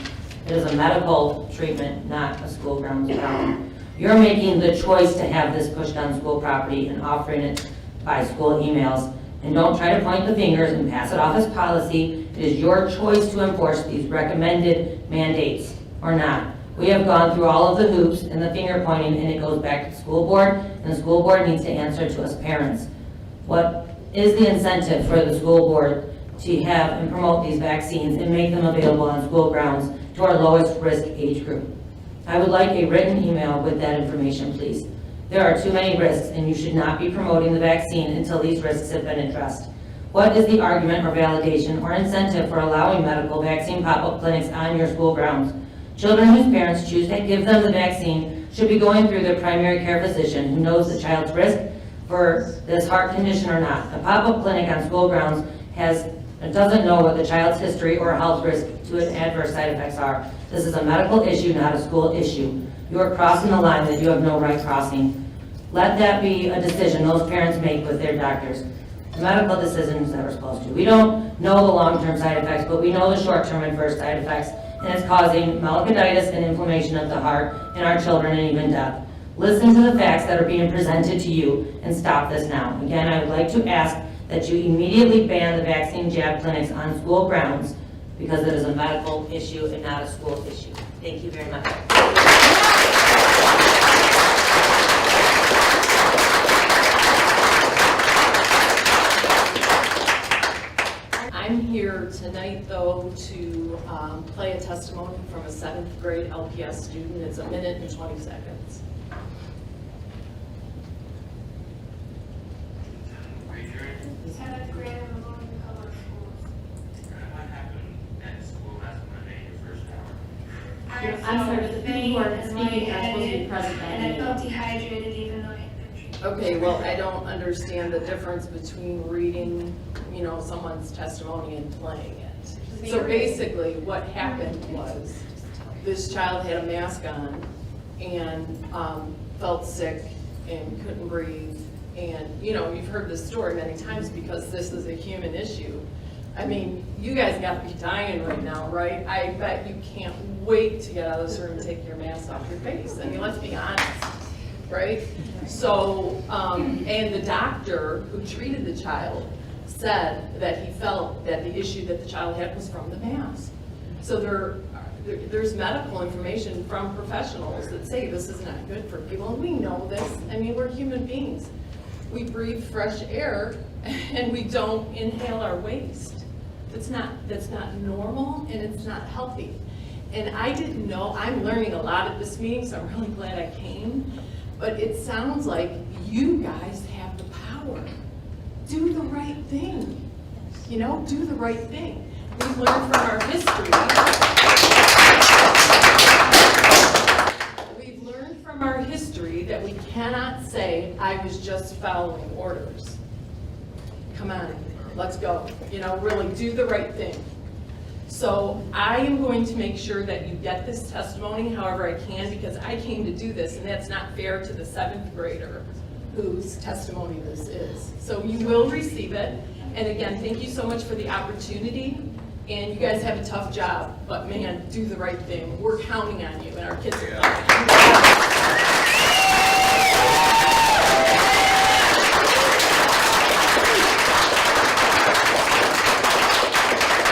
Speaker 14: It is a medical treatment, not a school grounds problem. You're making the choice to have this pushed on school property and offering it by school emails. And don't try to point the fingers and pass it off as policy. It is your choice to enforce these recommended mandates or not. We have gone through all of the hoops and the finger pointing, and it goes back to the school board, and the school board needs to answer to us parents. What is the incentive for the school board to have and promote these vaccines and make them available on school grounds to our lowest risk age group? I would like a written email with that information, please. There are too many risks, and you should not be promoting the vaccine until these risks have been addressed. What is the argument or validation or incentive for allowing medical vaccine pop-up clinics on your school grounds? Children whose parents choose to give them the vaccine should be going through their primary care physician who knows the child's risk for this heart condition or not. A pop-up clinic on school grounds doesn't know what the child's history or health risk to adverse side effects are. This is a medical issue, not a school issue. You are crossing the line that you have no right crossing. Let that be a decision those parents make with their doctors. The medical decisions that we're supposed to. We don't know the long-term side effects, but we know the short-term adverse side effects, and it's causing myocarditis and inflammation of the heart in our children and even death. Listen to the facts that are being presented to you and stop this now. Again, I would like to ask that you immediately ban the vaccine jab clinics on school grounds because it is a medical issue and not a school issue. Thank you very much.
Speaker 15: I'm here tonight, though, to play a testimony from a 7th grade LPS student. It's 1 minute and 20 seconds.
Speaker 16: Seventh grade in the Livonia Public Schools.
Speaker 17: What happened at school last Monday, your first hour?
Speaker 16: I'm
Speaker 1: sorry, but the people who are speaking are supposed to be present that
Speaker 16: And I
Speaker 1: meeting.
Speaker 16: felt dehydrated even though I had been drinking.
Speaker 15: Okay, well, I don't understand the difference between reading, someone's testimony and playing it. So basically, what happened was, this child had a mask on and felt sick and couldn't breathe. And, you've heard this story many times because this is a human issue. I mean, you guys got to be dying right now, right? I bet you can't wait to get out of this room and take your mask off your face. I mean, let's be honest, right? So, and the doctor who treated the child said that he felt that the issue that the child had was from the mask. So there's medical information from professionals that say this is not good for people, and we know this. I mean, we're human beings. We breathe fresh air and we don't inhale our waste. That's not normal and it's not healthy. And I didn't know, I'm learning a lot at this meeting, so I'm really glad I came. But it sounds like you guys have the power. Do the right thing. You know, do the right thing. We've learned from our history. We've learned from our history that we cannot say, I was just following orders. Come on, let's go. You know, really do the right thing. So I am going to make sure that you get this testimony however I can, because I came to do this, and that's not fair to the 7th grader whose testimony this is. So you will receive it. And again, thank you so much for the opportunity. And you guys have a tough job, but man, do the right thing. We're counting on you, and our kids are counting on you.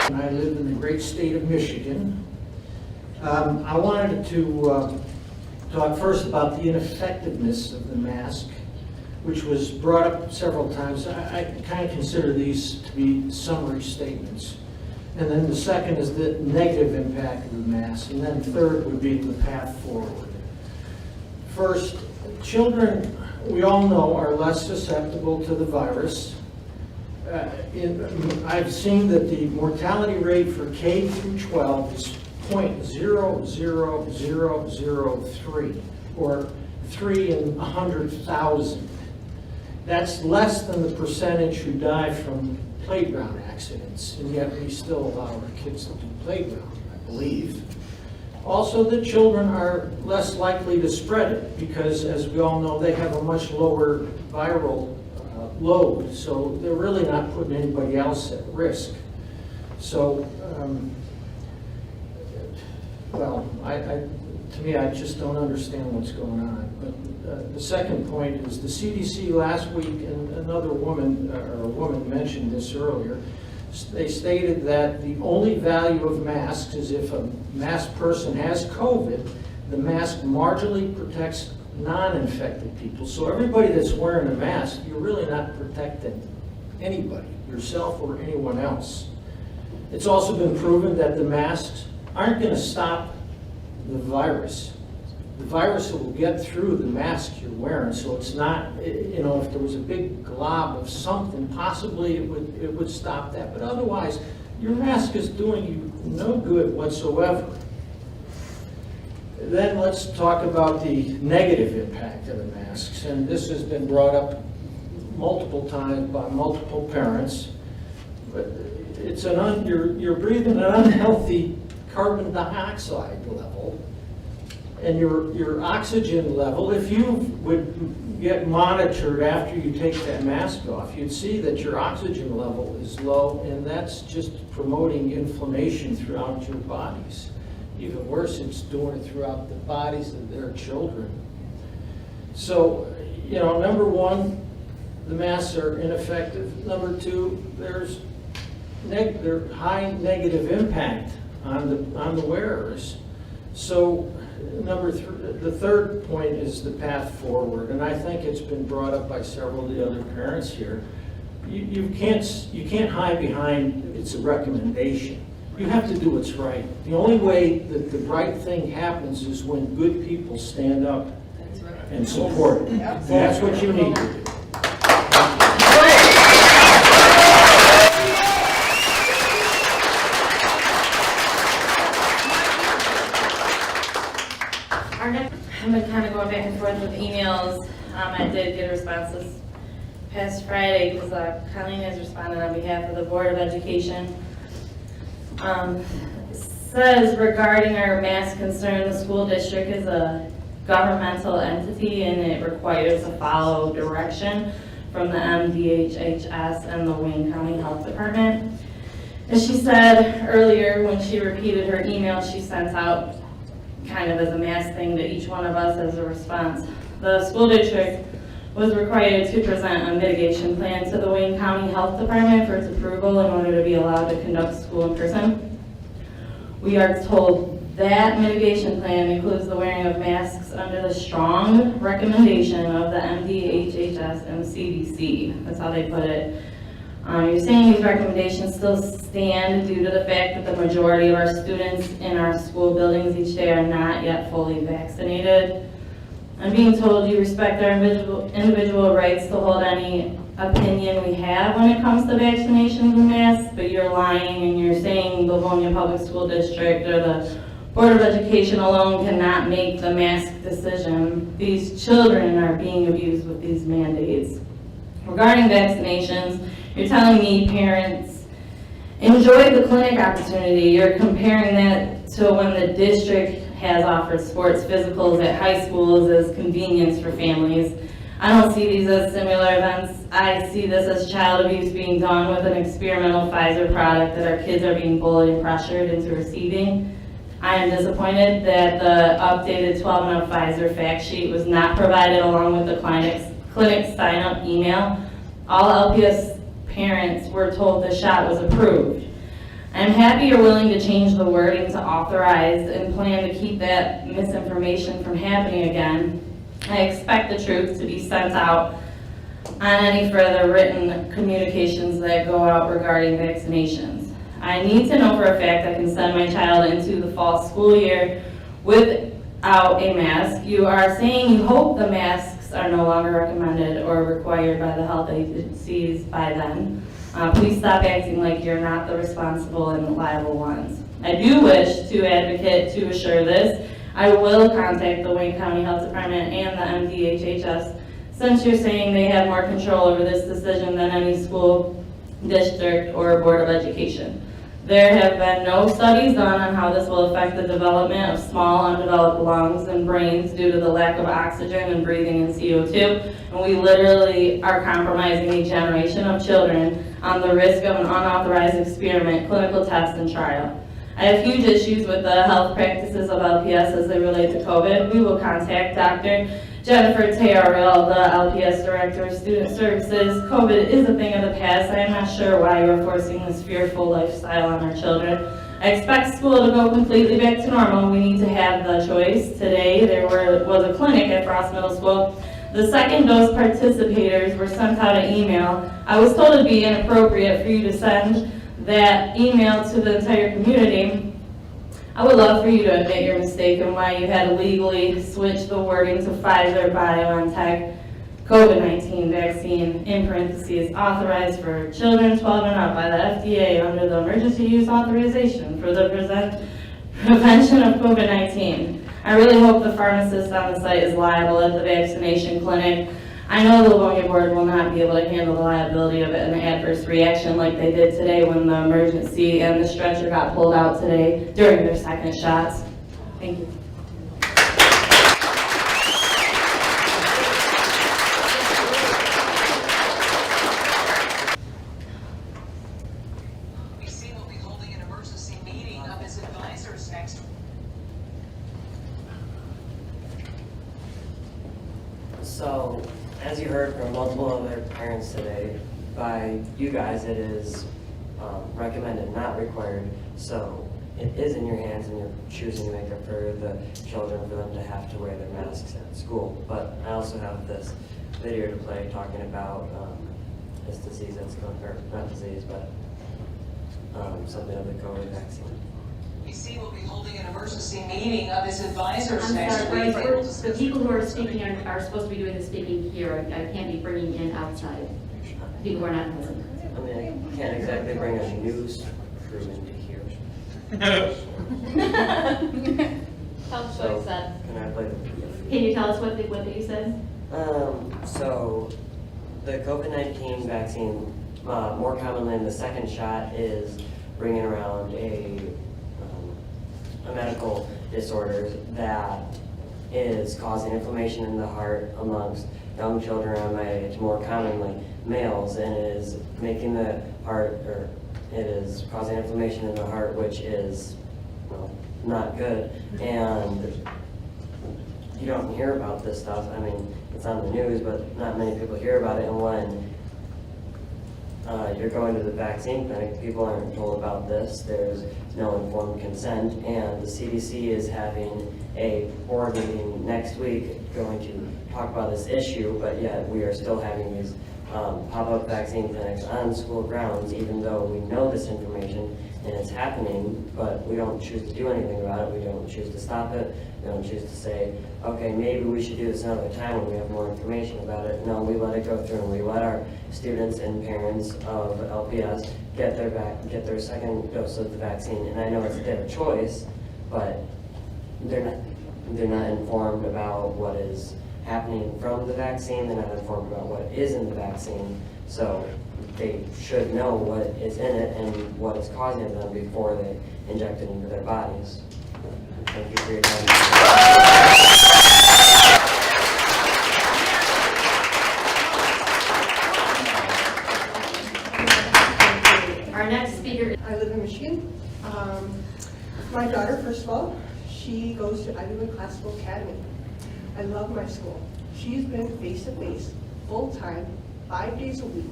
Speaker 18: I live in the great state of Michigan. I wanted to talk first about the ineffectiveness of the mask, which was brought up several times. I kind of consider these to be summary statements. And then the second is the negative impact of the mask. And then third would be the path forward. First, children, we all know, are less susceptible to the virus. I've seen that the mortality rate for K through 12 is 0.00003, or 3 in 100,000. That's less than the percentage who die from playground accidents, and yet we still allow our kids to do playground, I believe. Also, the children are less likely to spread it because, as we all know, they have a much lower viral load, so they're really not putting anybody else at risk. So, well, to me, I just don't understand what's going on. But the second point is the CDC last week, and another woman, or a woman mentioned this earlier, they stated that the only value of masks is if a masked person has COVID, the mask marginally protects non-infected people. So everybody that's wearing a mask, you're really not protecting anybody, yourself or anyone else. It's also been proven that the masks aren't going to stop the virus. The virus will get through the mask you're wearing, so it's not, you know, if there was a big glob of something, possibly it would stop that. But otherwise, your mask is doing you no good whatsoever. Then let's talk about the negative impact of the masks. And this has been brought up multiple times by multiple parents. But it's you're breathing an unhealthy carbon dioxide level. And your oxygen level, if you would get monitored after you take that mask off, you'd see that your oxygen level is low, and that's just promoting inflammation throughout your bodies. Even worse, it's doing it throughout the bodies of their children. So, you know, number one, the masks are ineffective. Number two, there's high negative impact on the wearers. So, the third point is the path forward, and I think it's been brought up by several of the other parents here. You can't hide behind it's a recommendation. You have to do what's right. The only way that the right thing happens is when good people stand up and support it. That's what you need to do.
Speaker 19: I've been kind of going back and forth with emails. I did get a response this past Friday because Colleen has responded on behalf of the Board of Education. Says regarding our mask concern, the school district is a governmental entity and it requires to follow direction from the MDHHS and the Wayne County Health Department. As she said earlier when she repeated her email she sent out kind of as a mass thing to each one of us as a response. The school district was required to present a mitigation plan to the Wayne County Health Department for its approval in order to be allowed to conduct school in person. We are told that mitigation plan includes the wearing of masks under the strong recommendation of the MDHHS and the CDC. That's how they put it. You're saying these recommendations still stand due to the fact that the majority of our students in our school buildings each day are not yet fully vaccinated. I'm being told you respect our individual rights to hold any opinion we have when it comes to vaccinations and masks, but you're lying and you're saying Livonia Public School District or the Board of Education alone cannot make the mask decision. These children are being abused with these mandates. Regarding vaccinations, you're telling me parents enjoyed the clinic opportunity. You're comparing that to when the district has offered sports physicals at high schools as convenience for families. I don't see these as similar events. I see this as child abuse being done with an experimental Pfizer product that our kids are being bullied and pressured into receiving. I am disappointed that the updated 12 and up Pfizer fact sheet was not provided along with the clinic sign-up email. All LPS parents were told the shot was approved. I'm happy you're willing to change the wording to authorized and plan to keep that misinformation from happening again. I expect the truth to be sent out on any further written communications that go out regarding vaccinations. I need to know for a fact I can send my child into the fall school year without a mask. You are saying you hope the masks are no longer recommended or required by the health agencies by then. Please stop acting like you're not the responsible and liable ones. I do wish to advocate to assure this. I will contact the Wayne County Health Department and the MDHHS since you're saying they have more control over this decision than any school district or Board of Education. There have been no studies done on how this will affect the development of small undeveloped lungs and brains due to the lack of oxygen and breathing in CO2. And we literally are compromising a generation of children on the risk of an unauthorized experiment, clinical test, and trial. I have huge issues with the health practices of LPS as they relate to COVID. We will contact Dr. Jennifer Teoril, the LPS Director of Student Services. COVID is a thing of the past. I am not sure why you are forcing this fearful lifestyle on our children. I expect school to go completely back to normal. We need to have the choice. Today, there was a clinic at Frost Middle School. The second dose participators were sent out an email. I was told it'd be inappropriate for you to send that email to the entire community. I would love for you to admit your mistake and why you had to legally switch the wording to Pfizer BioNTech COVID-19 vaccine, in parentheses, authorized for children 12 and up by the FDA under the emergency use authorization for the prevention of COVID-19. I really hope the pharmacist on the site is liable at the vaccination clinic. I know the Livonia Board will not be able to handle the liability of an adverse reaction like they did today when the emergency and the stretcher got pulled out today during their second shots. Thank you.
Speaker 20: BC will be holding an emergency meeting of its advisors next week.
Speaker 21: So, as you heard from multiple other parents today, by you guys it is recommended, not required. So it is in your hands and you're choosing to make it for the children for them to have to wear their masks at school. But I also have this video to play talking about this disease that's going, or not disease, but something of the COVID vaccine.
Speaker 20: BC will be holding an emergency meeting of its advisors
Speaker 1: I'm
Speaker 20: next
Speaker 1: sorry,
Speaker 20: week.
Speaker 1: Bryce, the people who are speaking are supposed to be doing the speaking here. I can't be bringing in outside people who are not present.
Speaker 21: I mean, I can't exactly bring a news crew into here.
Speaker 3: Tell us what
Speaker 21: So,
Speaker 3: he said.
Speaker 21: can I play the
Speaker 1: Can you tell us what you said?
Speaker 21: So the COVID-19 vaccine, more commonly in the second shot, is bringing around a medical disorder that is causing inflammation in the heart amongst young children around my age, more commonly males, and is making the heart, or it is causing inflammation in the heart, which is, well, not good. And you don't hear about this stuff. I mean, it's on the news, but not many people hear about it. And when you're going to the vaccine clinic, people aren't told about this. There's no informed consent, and the CDC is having a board meeting next week going to talk about this issue, but yet we are still having these pop-up vaccine clinics on school grounds, even though we know this information and it's happening, but we don't choose to do anything about it. We don't choose to stop it. We don't choose to say, okay, maybe we should do this another time when we have more information about it. No, we let it go through, and we let our students and parents of LPS get their second dose of the vaccine. And I know it's their choice, but they're not informed about what is happening from the vaccine. They're not informed about what is in the vaccine. So they should know what is in it and what is causing it them before they inject it into their bodies. Thank you for your time.
Speaker 1: Our next speaker.
Speaker 4: I live in Michigan. My daughter, first of all, she goes to Ivy League Classical Academy. I love my school. She's been face-to-face, full-time, 5 days a week.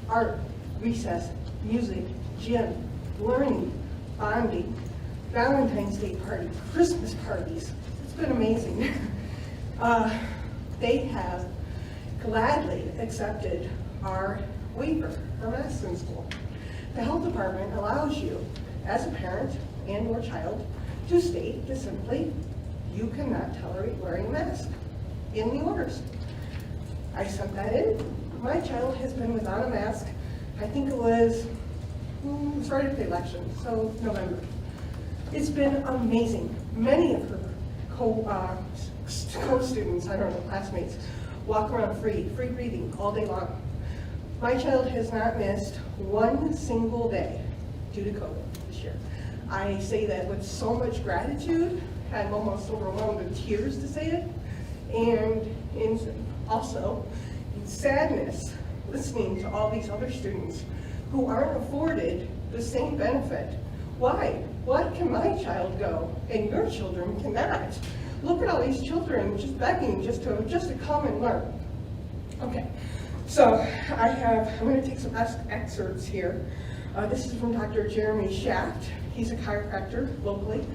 Speaker 4: Art, recess, music, gym, learning, bonding, Valentine's Day party, Christmas parties. It's been amazing. They have gladly accepted our waiver for masks in school. The health department allows you, as a parent and or child, to state just simply, you cannot tolerate wearing a mask in the orders. I sent that in. My child has been without a mask, I think it was right at the election, so November. It's been amazing. Many of her co-students, I don't know, classmates, walk around free breathing all day long. My child has not missed one single day due to COVID this year. I say that with so much gratitude. I'm almost overwhelmed with tears to say it. And also in sadness, listening to all these other students who aren't afforded the same benefit. Why? Why can my child go and your children cannot? Look at all these children just begging just to come and learn. Okay, so I'm going to take some excerpts here. This is from Dr. Jeremy Schacht. He's a chiropractor locally.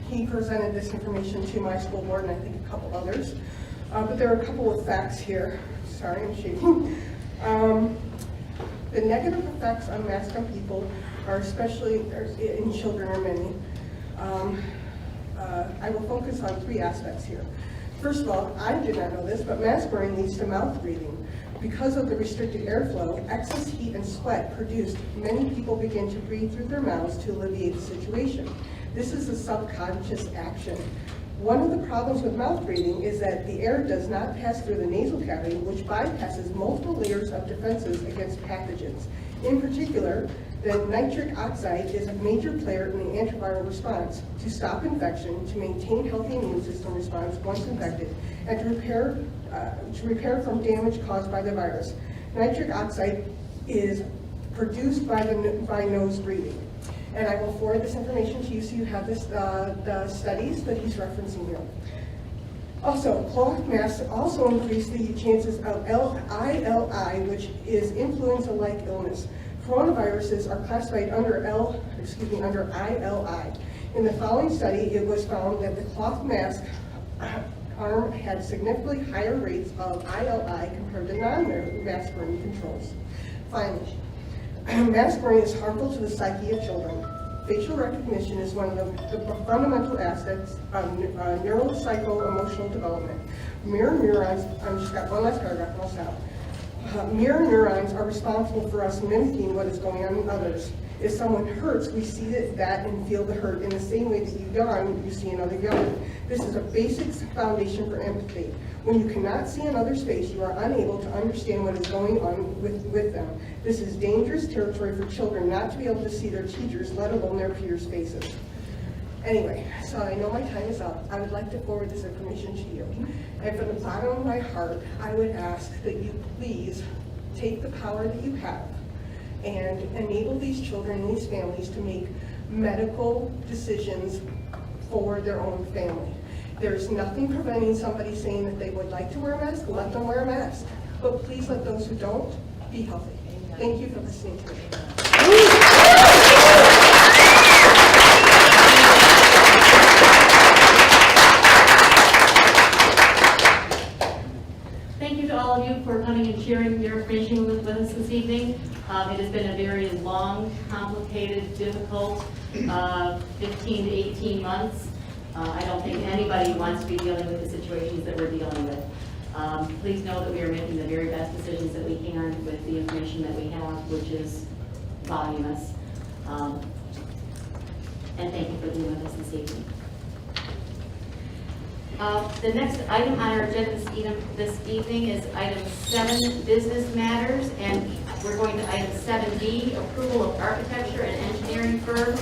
Speaker 4: He presented this information to my school board and I think a couple others. But there are a couple of facts here. Sorry, I'm shaking. The negative effects on mask on people are especially in children are many. I will focus on 3 aspects here. First of all, I did not know this, but mask wearing leads to mouth breathing. Because of the restricted airflow, excess heat and sweat produced, many people begin to breathe through their mouths to alleviate the situation. This is a subconscious action. One of the problems with mouth breathing is that the air does not pass through the nasal cavity, which bypasses multiple layers of defenses against pathogens. In particular, the nitric oxide is a major player in the antiviral response to stop infection, to maintain healthy immune system response once infected, and to repair from damage caused by the virus. Nitric oxide is produced by nose breathing. And I will forward this information to you so you have this, the studies that he's referencing here. Also, cloth masks also increase the chances of ILI, which is influenza-like illness. Coronaviruses are classified under ILI. In the following study, it was found that the cloth mask arm had significantly higher rates of ILI compared to non-mask wearing controls. Finally, mask wearing is harmful to the psyche of children. Facial recognition is one of the fundamental aspects of neuropsycho-emotional development. Mirror neurons, I've just got one last paragraph and I'll stop. Mirror neurons are responsible for us mimicking what is going on in others. If someone hurts, we see that and feel the hurt in the same way that you yawn, you see another yawn. This is a basic foundation for empathy. When you cannot see another's face, you are unable to understand what is going on with them. This is dangerous territory for children not to be able to see their teachers, let alone their peers' faces. Anyway, so I know my time is up. I would like to forward this information to you. And from the bottom of my heart, I would ask that you please take the power that you have and enable these children and these families to make medical decisions for their own family. There's nothing preventing somebody saying that they would like to wear a mask, let them wear a mask. But please let those who don't be healthy. Thank you for listening to me.
Speaker 1: Thank you to all of you for coming and sharing your information with us this evening. It has been a very long, complicated, difficult 15 to 18 months. I don't think anybody wants to be dealing with the situations that we're dealing with. Please know that we are making the very best decisions that we can with the information that we have, which is voluminous. And thank you for being with us this evening. The next item on our agenda this evening is item 7, business matters, and we're going to item 7B, approval of architecture and engineering firm